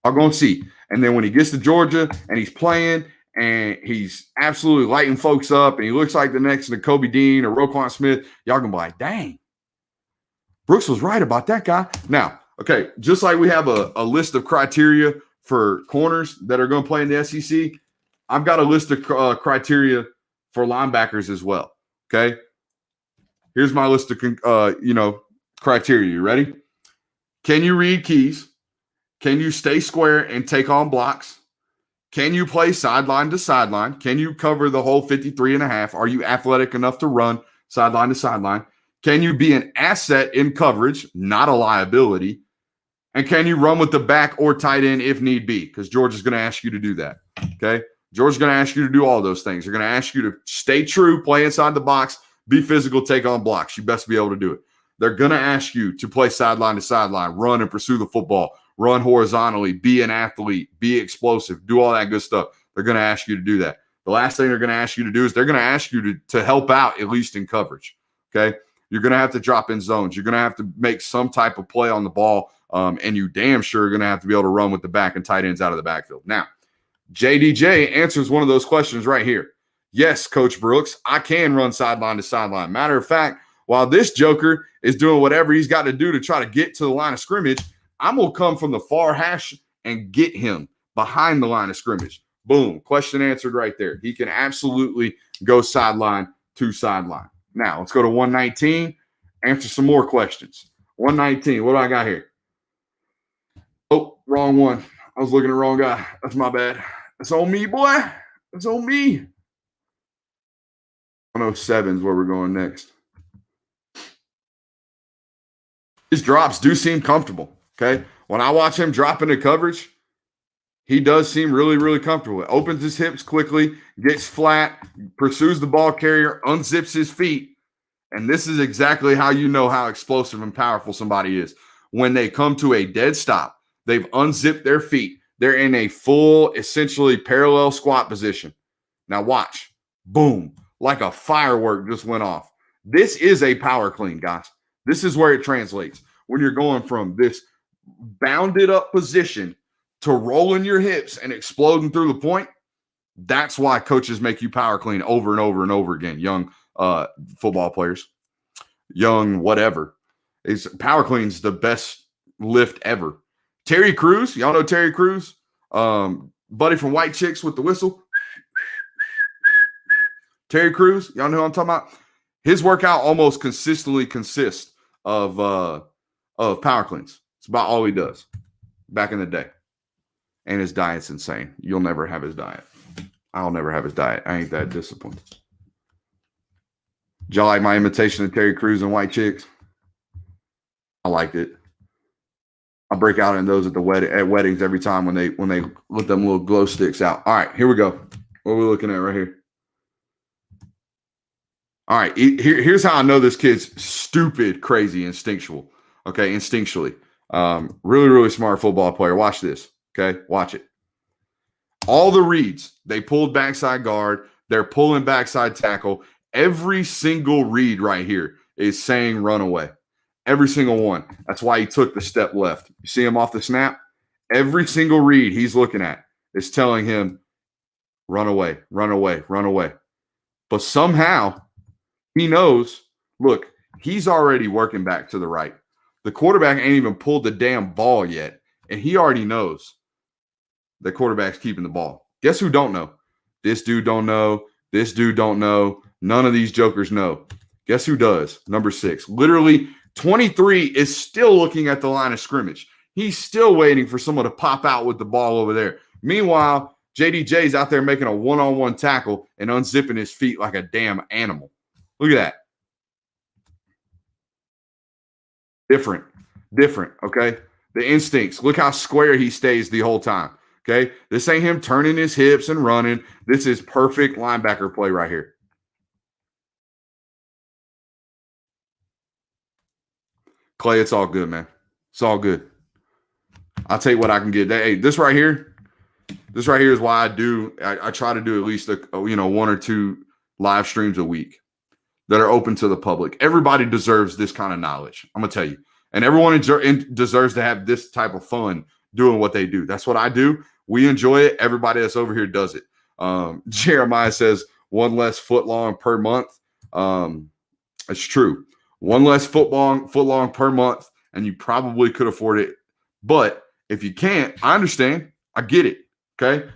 Y'all going to see. And then when he gets to Georgia and he's playing and he's absolutely lighting folks up and he looks like the next Kobe Dean or Roquan Smith, y'all going to be like, dang. Brooks was right about that guy. Now, okay, just like we have a list of criteria for corners that are going to play in the SEC, I've got a list of criteria for linebackers as well, okay? Here's my list of criteria. You ready? Can you read keys? Can you stay square and take on blocks? Can you play sideline to sideline? Can you cover the whole 53 and a half? Are you athletic enough to run sideline to sideline? Can you be an asset in coverage, not a liability? And can you run with the back or tight end if need be? Because Georgia's going to ask you to do that, okay? Georgia's going to ask you to do all those things. They're going to ask you to stay true, play inside the box, be physical, take on blocks. You best be able to do it. They're going to ask you to play sideline to sideline, run and pursue the football, run horizontally, be an athlete, be explosive, do all that good stuff. They're going to ask you to do that. The last thing they're going to ask you to do is they're going to ask you to help out, at least in coverage, okay? You're going to have to drop in zones. You're going to have to make some type of play on the ball, and you damn sure are going to have to be able to run with the back and tight ends out of the backfield. Now, JDJ answers one of those questions right here. Yes, Coach Brooks, I can run sideline to sideline. Matter of fact, while this joker is doing whatever he's got to do to try to get to the line of scrimmage, I'm going to come from the far hash and get him behind the line of scrimmage. Boom. Question answered right there. He can absolutely go sideline to sideline. Now, let's go to 119, answer some more questions. 119, what do I got here? Oh, wrong one. I was looking at the wrong guy. That's my bad. That's on me, boy. That's on me. 107 is where we're going next. His drops do seem comfortable, okay? When I watch him drop into coverage, he does seem really, really comfortable. It opens his hips quickly, gets flat, pursues the ball carrier, unzips his feet. And this is exactly how you know how explosive and powerful somebody is. When they come to a dead stop, they've unzipped their feet. They're in a full, essentially parallel squat position. Now watch. Boom. Like a firework just went off. This is a power clean, guys. This is where it translates. When you're going from this bounded up position to rolling your hips and exploding through the point, that's why coaches make you power clean over and over and over again. Young football players, young whatever. Power clean's the best lift ever. Terry Crews, y'all know Terry Crews, buddy from White Chicks with the whistle. Terry Crews, y'all know who I'm talking about? His workout almost consistently consists of power cleans. It's about all he does back in the day. And his diet's insane. You'll never have his diet. I'll never have his diet. I ain't that disciplined. Did y'all like my imitation of Terry Crews and White Chicks? I liked it. I break out in those at weddings every time when they let them little glow sticks out. All right, here we go. What are we looking at right here? All right, here's how I know this kid's stupid, crazy, instinctual. Okay, instinctually. Really, really smart football player. Watch this. Okay, watch it. All the reads, they pulled backside guard. They're pulling backside tackle. Every single read right here is saying run away. Every single one. That's why he took the step left. You see him off the snap? Every single read he's looking at is telling him, run away, run away, run away. But somehow he knows, look, he's already working back to the right. The quarterback ain't even pulled the damn ball yet, and he already knows the quarterback's keeping the ball. Guess who don't know? This dude don't know. This dude don't know. None of these jokers know. Guess who does? Number 6. Literally, 23 is still looking at the line of scrimmage. He's still waiting for someone to pop out with the ball over there. Meanwhile, JDJ's out there making a one-on-one tackle and unzipping his feet like a damn animal. Look at that. Different, okay? The instincts. Look how square he stays the whole time, okay? This ain't him turning his hips and running. This is perfect linebacker play right here. Clay, it's all good, man. It's all good. I'll take what I can get. Hey, this right here is why I try to do at least 1 or 2 live streams a week that are open to the public. Everybody deserves this kind of knowledge. I'm gonna tell you, and everyone deserves to have this type of fun doing what they do. That's what I do. We enjoy it. Everybody that's over here does it. Jeremiah says 1 less foot long per month. It's true. 1 less foot long per month, and you probably could afford it. But if you can't, I understand. I get it. Okay.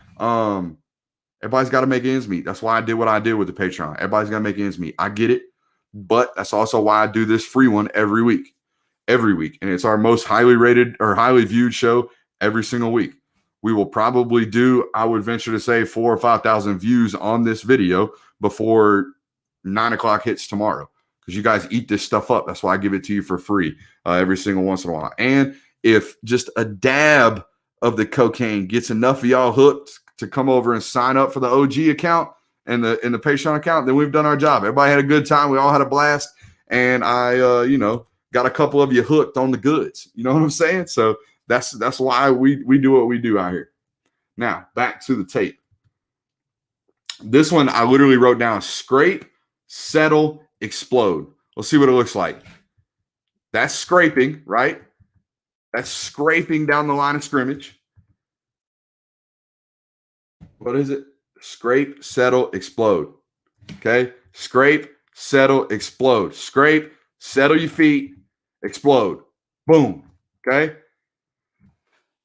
Everybody's got to make ends meet. That's why I did what I did with the Patreon. Everybody's got to make ends meet. I get it. But that's also why I do this free one every week. And it's our most highly rated or highly viewed show every single week. We will probably do, I would venture to say, 4,000 or 5,000 views on this video before 9 o'clock hits tomorrow. Because you guys eat this stuff up. That's why I give it to you for free every single once in a while. And if just a dab of the cocaine gets enough of y'all hooked to come over and sign up for the OG account and the Patreon account, then we've done our job. Everybody had a good time. We all had a blast. And I, got a couple of you hooked on the goods. You know what I'm saying? So that's why we do what we do out here. Now, back to the tape. This one, I literally wrote down scrape, settle, explode. Let's see what it looks like. That's scraping, right? That's scraping down the line of scrimmage. What is it? Scrape, settle, explode. Okay? Scrape, settle, explode. Scrape, settle your feet, explode. Boom. Okay?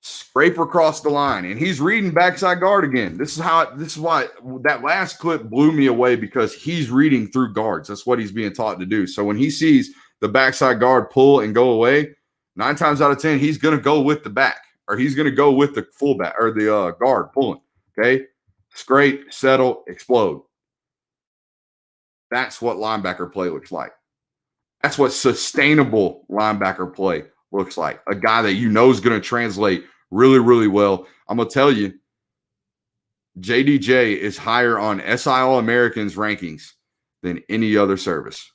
Scrape across the line. And he's reading backside guard again. This is why that last clip blew me away, because he's reading through guards. That's what he's being taught to do. So when he sees the backside guard pull and go away, 9 times out of 10, he's going to go with the back, or he's going to go with the fullback or the guard pulling. Okay? Scrape, settle, explode. That's what linebacker play looks like. That's what sustainable linebacker play looks like. A guy that you know is going to translate really, really well. I'm going to tell you, JDJ is higher on SI All-Americans rankings than any other service.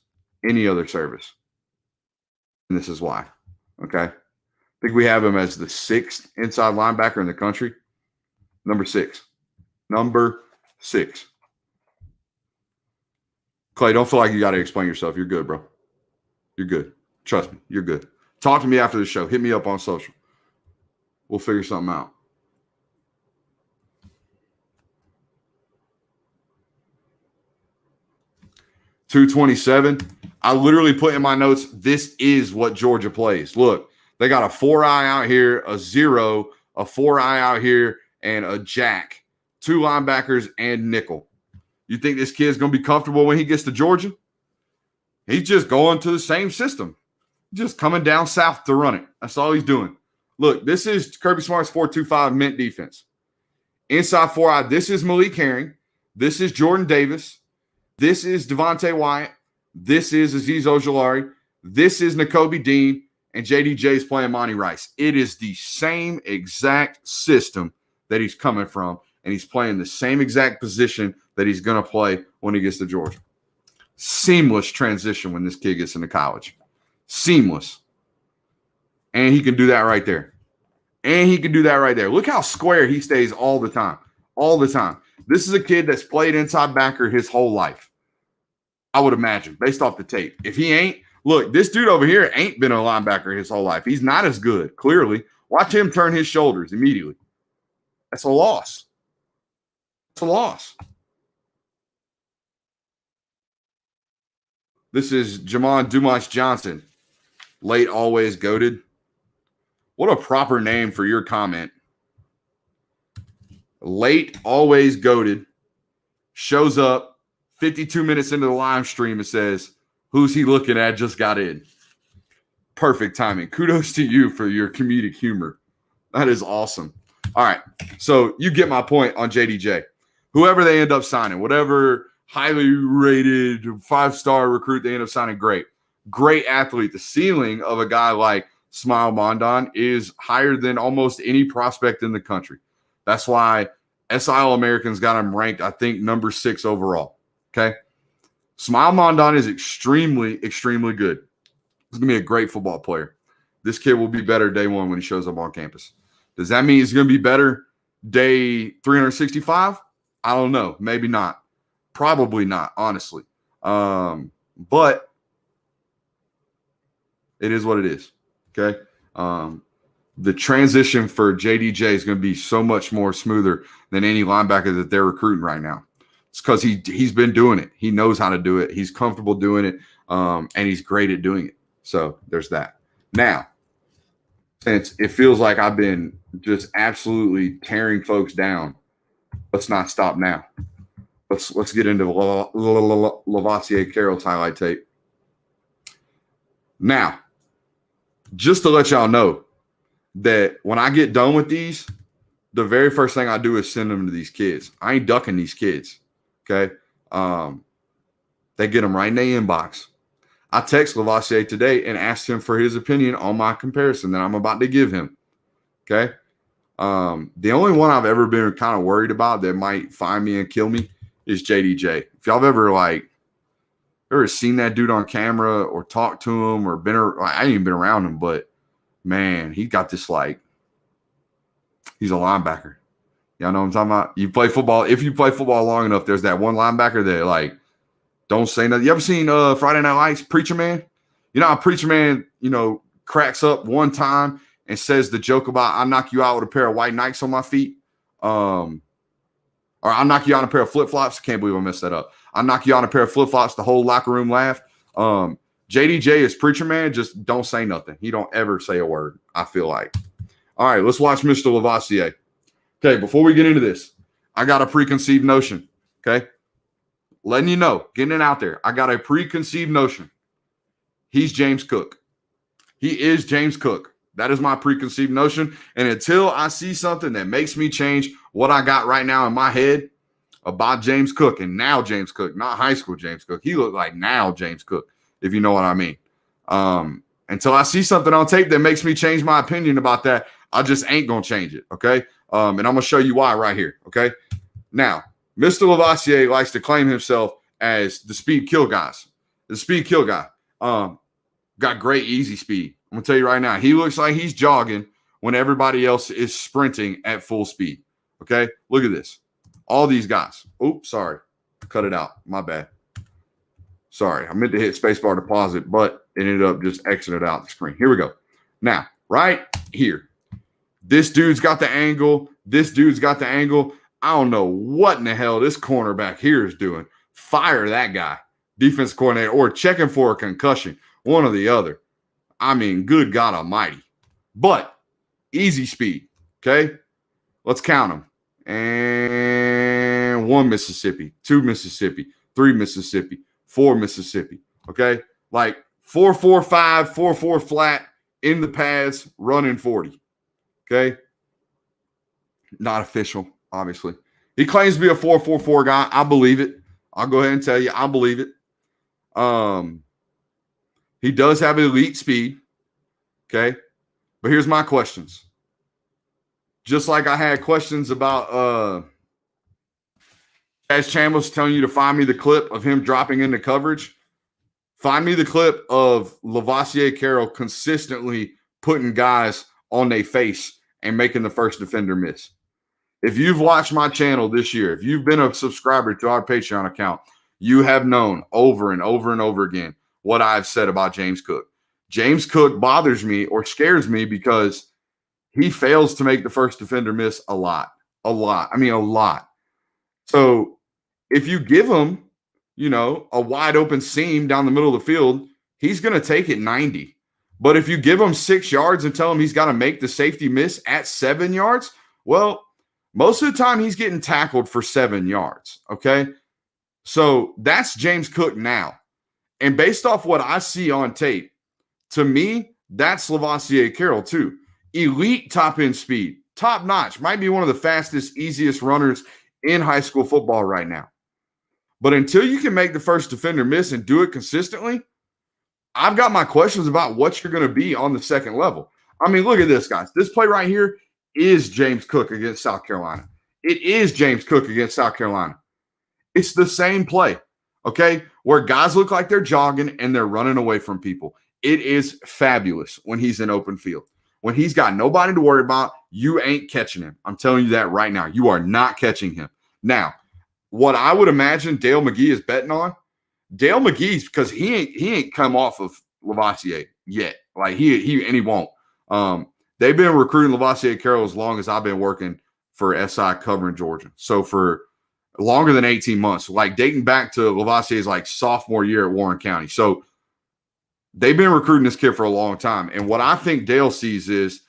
Any other service. And this is why. Okay? I think we have him as the 6th inside linebacker in the country. Number 6. Number 6. Clay, don't feel like you got to explain yourself. You're good, bro. You're good. Trust me. You're good. Talk to me after the show. Hit me up on social. We'll figure something out. .227. I literally put in my notes, this is what Georgia plays. Look, they got a 4-eye out here, a 0, a 4-eye out here, and a jack. 2 linebackers and nickel. You think this kid's going to be comfortable when he gets to Georgia? He's just going to the same system. Just coming down south to run it. That's all he's doing. Look, this is Kirby Smart's 4-2-5 mint defense. Inside 4-eye, this is Malik Herring. This is Jordan Davis. This is Devontae Wyatt. This is Azeez Ojulari. This is Nakobe Dean. And JDJ is playing Monty Rice. It is the same exact system that he's coming from. And he's playing the same exact position that he's going to play when he gets to Georgia. Seamless transition when this kid gets into college. Seamless. And he can do that right there. Look how square he stays all the time. All the time. This is a kid that's played inside backer his whole life. I would imagine, based off the tape. If he ain't, Look, this dude over here ain't been a linebacker his whole life. He's not as good, clearly. Watch him turn his shoulders immediately. That's a loss. It's a loss. This is Jamon Dumas Johnson. Late, always goated. What a proper name for your comment. Late, always goated. Shows up 52 minutes into the live stream and says, who's he looking at? Just got in. Perfect timing. Kudos to you for your comedic humor. That is awesome. All right. So you get my point on JDJ. Whoever they end up signing, whatever highly rated 5-star recruit they end up signing, great. Great athlete. The ceiling of a guy like Smile Mondon is higher than almost any prospect in the country. That's why SI All-Americans got him ranked, I think, number 6 overall. Okay? Smile Mondon is extremely, extremely good. He's going to be a great football player. This kid will be better day one when he shows up on campus. Does that mean he's going to be better day 365? I don't know. Maybe not. Probably not, honestly. But it is what it is. Okay? The transition for JDJ is going to be so much more smoother than any linebacker that they're recruiting right now. It's because he's been doing it. He knows how to do it. He's comfortable doing it, and he's great at doing it. So there's that. Now, since it feels like I've been just absolutely tearing folks down, let's not stop now. Let's get into Levassiae Carroll's highlight tape. Now, just to let y'all know that when I get done with these, the very first thing I do is send them to these kids. I ain't ducking these kids, okay? They get them right in the inbox. I text Levassiae today and asked him for his opinion on my comparison that I'm about to give him, okay? The only one I've ever been kind of worried about that might find me and kill me is JDJ. If y'all have ever seen that dude on camera or talked to him or I ain't even been around him, but man, he got this he's a linebacker. Y'all know what I'm talking about? You play football. If you play football long enough, there's that one linebacker that don't say nothing. You ever seen Friday Night Lights, Preacher Man? You know how Preacher Man, cracks up one time and says the joke about I'll knock you out with a pair of white Nikes on my feet. Or I'll knock you out on a pair of flip-flops. Can't believe I messed that up. I'll knock you out on a pair of flip-flops. The whole locker room laughed. JDJ is Preacher Man. Just don't say nothing. He don't ever say a word, I feel like. All right, let's watch Mr. Levassiae. Okay, before we get into this, I got a preconceived notion, okay? Letting you know, getting it out there. I got a preconceived notion. He's James Cook. He is James Cook. That is my preconceived notion. And until I see something that makes me change what I got right now in my head about James Cook, and now James Cook, not high school James Cook. He looked like now James Cook, if you know what I mean. Until I see something on tape that makes me change my opinion about that, I just ain't going to change it, okay? And I'm going to show you why right here, okay? Now, Mr. Levassiae likes to claim himself as the speed kill guys. The speed kill guy. Got great easy speed. I'm going to tell you right now, he looks like he's jogging when everybody else is sprinting at full speed, okay? Look at this. All these guys. Oops, sorry. Cut it out. My bad. Sorry. I meant to hit spacebar to pause it, but it ended up just exiting out the screen. Here we go. Now, right here. This dude's got the angle. This dude's got the angle. I don't know what in the hell this cornerback here is doing. Fire that guy, defense coordinator, or checking for a concussion, one or the other. I mean, good God almighty. But easy speed, okay? Let's count them. And 1 Mississippi, 2 Mississippi, 3 Mississippi, 4 Mississippi, okay? 4.45, 4.4 flat in the pads, running 40, okay? Not official, obviously. He claims to be a 4.44 guy. I believe it. I'll go ahead and tell you, I believe it. He does have elite speed, okay? But here's my questions. Just like I had questions about Chaz Chambliss telling you to find me the clip of him dropping into coverage, find me the clip of Levassiae Carroll consistently putting guys on their face and making the first defender miss. If you've watched my channel this year, if you've been a subscriber to our Patreon account, you have known over and over and over again what I've said about James Cook. James Cook bothers me or scares me because he fails to make the first defender miss a lot. A lot. I mean, a lot. So if you give him, a wide open seam down the middle of the field, he's going to take it 90. But if you give him 6 yards and tell him he's got to make the safety miss at 7 yards, well, most of the time he's getting tackled for 7 yards. Okay. So that's James Cook now. And based off what I see on tape, to me, that's Levassiae Carroll too. Elite top end speed, top notch, might be one of the fastest, easiest runners in high school football right now. But until you can make the first defender miss and do it consistently, I've got my questions about what you're going to be on the second level. I mean, look at this, guys. This play right here is James Cook against South Carolina. It is James Cook against South Carolina. It's the same play, okay, where guys look like they're jogging and they're running away from people. It is fabulous when he's in open field. When he's got nobody to worry about, you ain't catching him. I'm telling you that right now. You are not catching him. Now, what I would imagine Dale McGee is betting on, Dale McGee's, because he ain't come off of Levassiae yet. Like he won't. They've been recruiting Levassiae Carroll as long as I've been working for SI covering Georgia. So for longer than 18 months, like dating back to Levassie's like sophomore year at Warren County. So they've been recruiting this kid for a long time. And what I think Dale sees is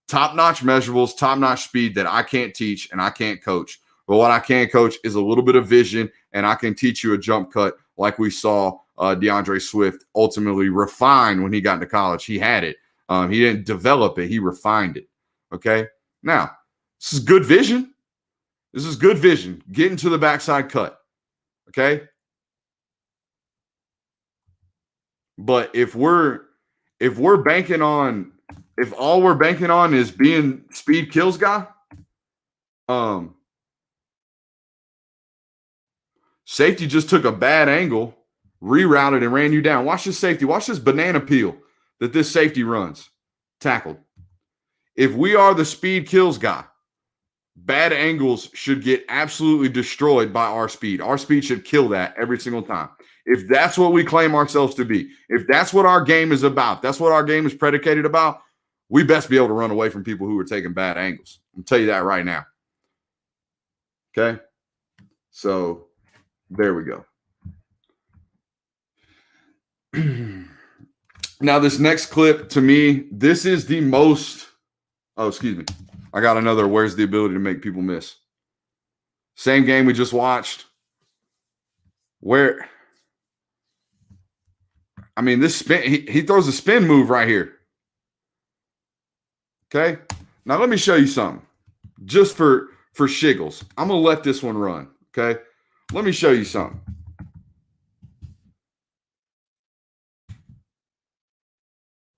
top-notch measurables, top-notch speed that I can't teach and I can't coach. But what I can coach is a little bit of vision, and I can teach you a jump cut like we saw DeAndre Swift ultimately refine when he got into college. He had it. He didn't develop it. He refined it. Okay? Now, this is good vision. This is good vision. Get into the backside cut. Okay? But if all we're banking on is being speed kills guy, safety just took a bad angle, rerouted, and ran you down. Watch this safety. Watch this banana peel that this safety runs. Tackled. If we are the speed kills guy, bad angles should get absolutely destroyed by our speed. Our speed should kill that every single time. If that's what we claim ourselves to be, if that's what our game is about, that's what our game is predicated about, we best be able to run away from people who are taking bad angles. I'll tell you that right now. Okay? So there we go. Now, this next clip, to me, this is the most – oh, excuse me. I got another where's the ability to make people miss. Same game we just watched. Where – I mean, this spin, he throws a spin move right here. Okay? Now, let me show you something. Just for shiggles. I'm going to let this one run. Okay? Let me show you something.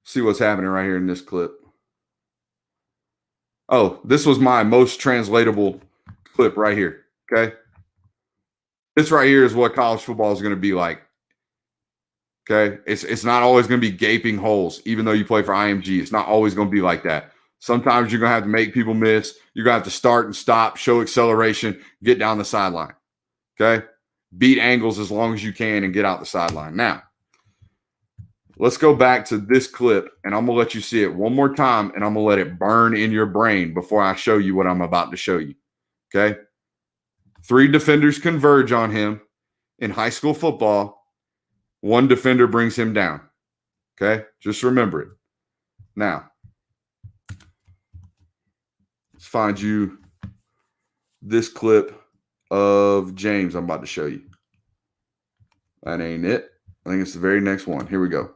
See what's happening right here in this clip. Oh, this was my most translatable clip right here. Okay? This right here is what college football is going to be like. Okay, it's not always going to be gaping holes, even though you play for IMG. It's not always going to be like that. Sometimes you're going to have to make people miss. You're going to have to start and stop, show acceleration, get down the sideline. Okay, beat angles as long as you can and get out the sideline. Now, let's go back to this clip, and I'm going to let you see it one more time, and I'm going to let it burn in your brain before I show you what I'm about to show you. Okay, 3 defenders converge on him in high school football. 1 defender brings him down. Okay? Just remember it. Now, let's find you this clip of James I'm about to show you. That ain't it. I think it's the very next one. Here we go.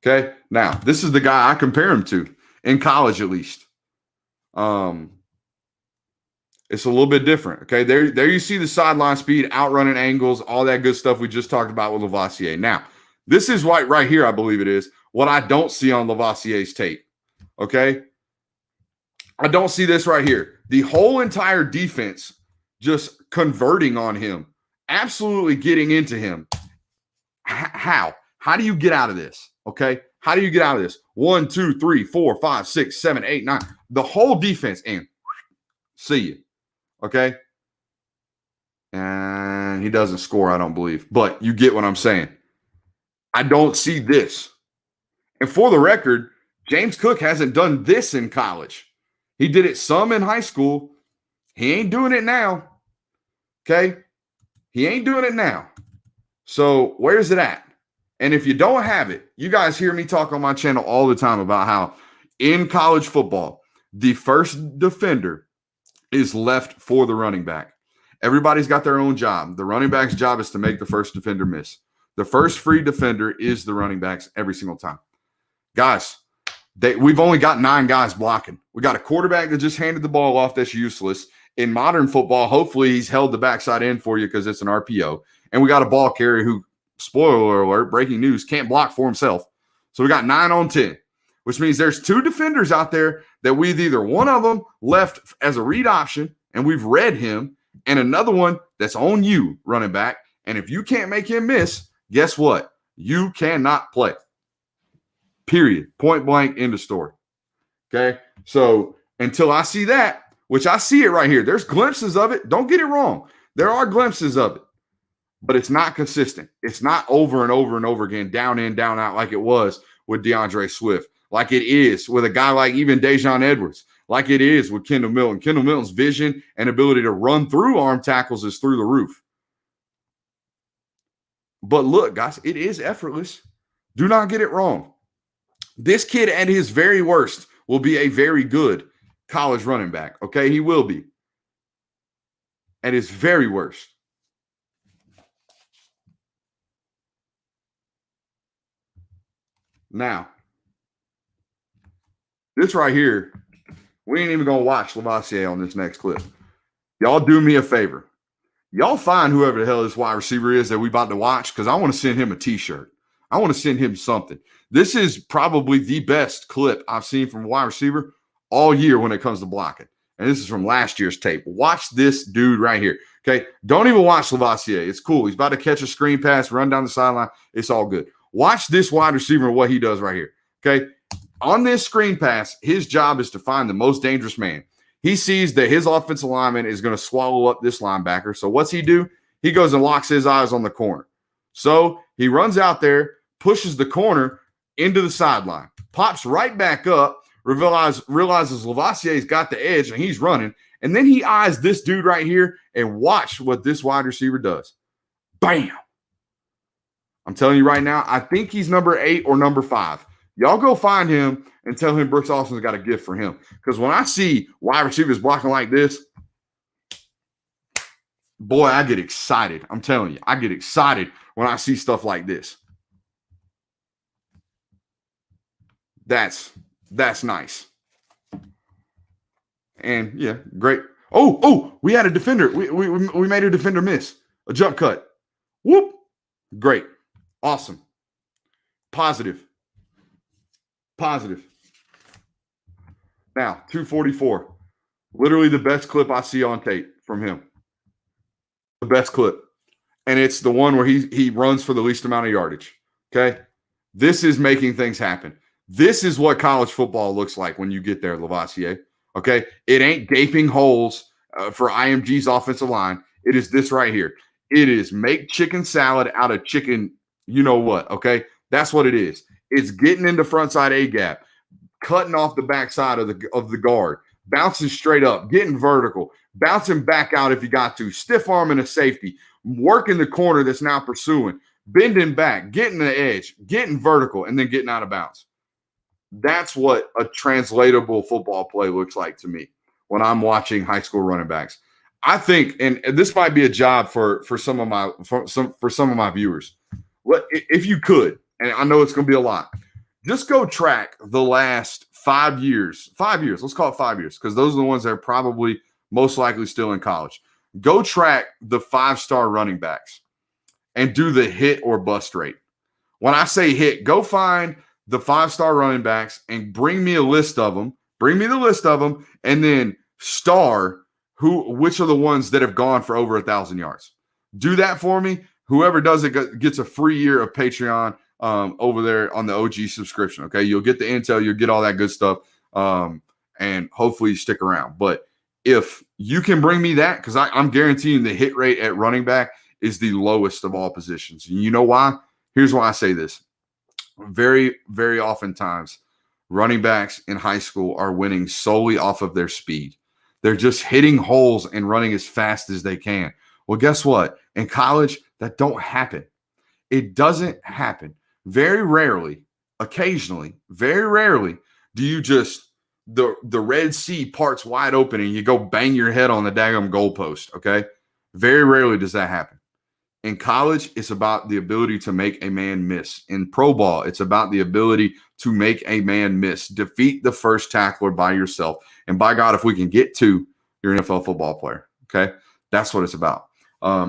Okay? Now, this is the guy I compare him to, in college at least. It's a little bit different. Okay, there you see the sideline speed, outrunning angles, all that good stuff we just talked about with Levassiae. Now, this is right here, I believe it is, what I don't see on Levassie's tape. Okay, I don't see this right here. The whole entire defense just converting on him, absolutely getting into him. How? How do you get out of this? Okay, how do you get out of this? 1, 2, 3, 4, 5, 6, 7, 8, 9. The whole defense, and see you. Okay. And he doesn't score, I don't believe. But you get what I'm saying. I don't see this. And for the record, James Cook hasn't done this in college. He did it some in high school. He ain't doing it now. Okay? He ain't doing it now. So where's it at? And if you don't have it, you guys hear me talk on my channel all the time about how in college football, the first defender is left for the running back. Everybody's got their own job. The running back's job is to make the first defender miss. The first free defender is the running backs every single time. Guys, we've only got 9 guys blocking. We got a quarterback that just handed the ball off that's useless. In modern football, hopefully he's held the backside end for you because it's an RPO. And we got a ball carrier who, spoiler alert, breaking news, can't block for himself. So we got 9 on 10, which means there's 2 defenders out there that we've either one of them left as a read option and we've read him, and another one that's on you, running back. And if you can't make him miss, guess what? You cannot play. Period. Point blank, end of story. Okay? So until I see that, which I see it right here, there's glimpses of it. Don't get it wrong. There are glimpses of it, but it's not consistent. It's not over and over and over again, down in, down out, like it was with DeAndre Swift, like it is with a guy like even Dejean Edwards, like it is with Kendall Milton. Kendall Milton's vision and ability to run through arm tackles is through the roof. But look, guys, it is effortless. Do not get it wrong. This kid at his very worst will be a very good college running back. Okay, he will be at his very worst. Now, this right here, we ain't even going to watch Levassiae on this next clip. Y'all do me a favor. Y'all find whoever the hell this wide receiver is that we about to watch, because I want to send him a T-shirt. I want to send him something. This is probably the best clip I've seen from a wide receiver all year when it comes to blocking. And this is from last year's tape. Watch this dude right here. Okay, don't even watch Levassiae. It's cool. He's about to catch a screen pass, run down the sideline. It's all good. Watch this wide receiver and what he does right here. Okay, on this screen pass, his job is to find the most dangerous man. He sees that his offensive lineman is going to swallow up this linebacker. So what's he do? He goes and locks his eyes on the corner. So he runs out there, pushes the corner into the sideline, pops right back up, realizes Levassier's got the edge and he's running. And then he eyes this dude right here and watch what this wide receiver does. Bam. I'm telling you right now, I think he's number 8 or number 5. Y'all go find him and tell him Brooks Austin's got a gift for him. Because when I see wide receivers blocking like this, boy, I get excited. I'm telling you, I get excited when I see stuff like this. That's nice. And yeah, great. Oh, we had a defender. We made a defender miss. A jump cut. Whoop. Great. Awesome. Positive. Now, 244. Literally the best clip I see on tape from him. The best clip. And it's the one where he runs for the least amount of yardage. Okay? This is making things happen. This is what college football looks like when you get there, Levassiae. Okay? It ain't gaping holes for IMG's offensive line. It is this right here. It is make chicken salad out of chicken, you know what, okay? That's what it is. It's getting into frontside A gap, cutting off the backside of the guard, bouncing straight up, getting vertical, bouncing back out if you got to, stiff arming a safety, working the corner that's now pursuing, bending back, getting the edge, getting vertical, and then getting out of bounds. That's what a translatable football play looks like to me when I'm watching high school running backs. I think, and this might be a job for some of my viewers. If you could, and I know it's going to be a lot, just go track the last 5 years. 5 years. Let's call it 5 years, because those are the ones that are probably most likely still in college. Go track the 5-star running backs and do the hit or bust rate. When I say hit, go find the 5-star running backs and bring me a list of them. Bring me the list of them, and then star which are the ones that have gone for over 1,000 yards. Do that for me. Whoever does it gets a free year of Patreon over there on the OG subscription. Okay, you'll get the intel, you'll get all that good stuff, and hopefully you stick around. But if you can bring me that, because I'm guaranteeing the hit rate at running back is the lowest of all positions. And you know why? Here's why I say this. Very, very oftentimes, running backs in high school are winning solely off of their speed. They're just hitting holes and running as fast as they can. Well, guess what? In college, that don't happen. It doesn't happen. Very rarely, occasionally, very rarely do you just the Red Sea parts wide open and you go bang your head on the daggum goalpost. Okay. Very rarely does that happen. In college, it's about the ability to make a man miss. In pro ball, it's about the ability to make a man miss. Defeat the first tackler by yourself. And by God, if we can get to, you're an NFL football player. Okay. That's what it's about.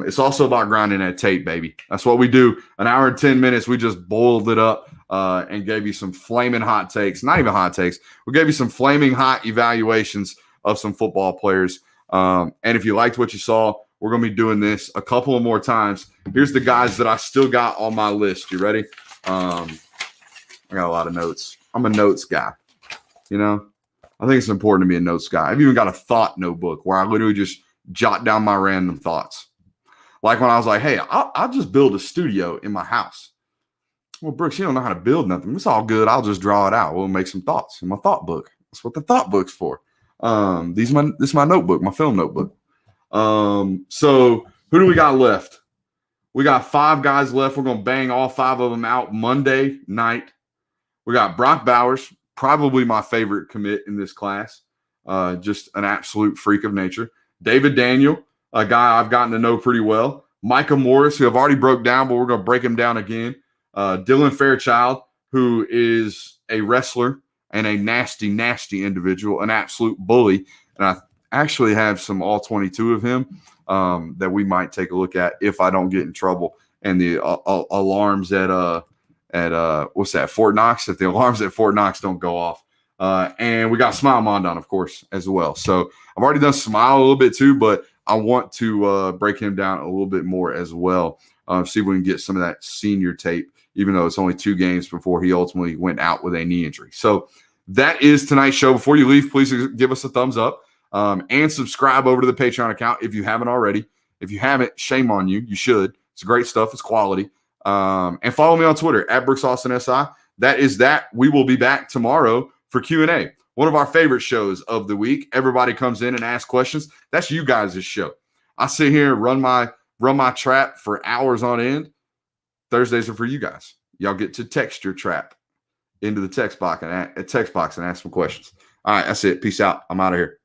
It's also about grinding that tape, baby. That's what we do. An hour and 10 minutes, we just boiled it up and gave you some flaming hot takes. Not even hot takes. We gave you some flaming hot evaluations of some football players. And if you liked what you saw, we're going to be doing this a couple of more times. Here's the guys that I still got on my list. You ready? I got a lot of notes. I'm a notes guy. You know, I think it's important to be a notes guy. I've even got a thought notebook where I literally just jot down my random thoughts. Like when I was like, hey, I'll just build a studio in my house. Well, Brooks, you don't know how to build nothing. It's all good. I'll just draw it out. We'll make some thoughts in my thought book. That's what the thought book's for. This is my notebook, my film notebook. So who do we got left? We got 5 guys left. We're going to bang all 5 of them out Monday night. We got Brock Bowers, probably my favorite commit in this class. Just an absolute freak of nature. David Daniel, a guy I've gotten to know pretty well. Micah Morris, who I've already broke down, but we're going to break him down again. Dylan Fairchild, who is a wrestler and a nasty, nasty individual, an absolute bully. And I actually have some all 22 of him that we might take a look at if I don't get in trouble. And the alarms at what's that, Fort Knox? If the alarms at Fort Knox don't go off. And we got Smile Mondon, of course, as well. So I've already done Smile a little bit too, but I want to break him down a little bit more as well. See if we can get some of that senior tape, even though it's only 2 games before he ultimately went out with a knee injury. So that is tonight's show. Before you leave, please give us a thumbs up and subscribe over to the Patreon account if you haven't already. If you haven't, shame on you. You should. It's great stuff. It's quality. And follow me on Twitter at BrooksAustinSI. That is that. We will be back tomorrow for Q&A. One of our favorite shows of the week. Everybody comes in and asks questions. That's you guys' show. I sit here and run my trap for hours on end. Thursdays are for you guys. Y'all get to text your trap into the text box and ask some questions. All right, that's it. Peace out. I'm out of here.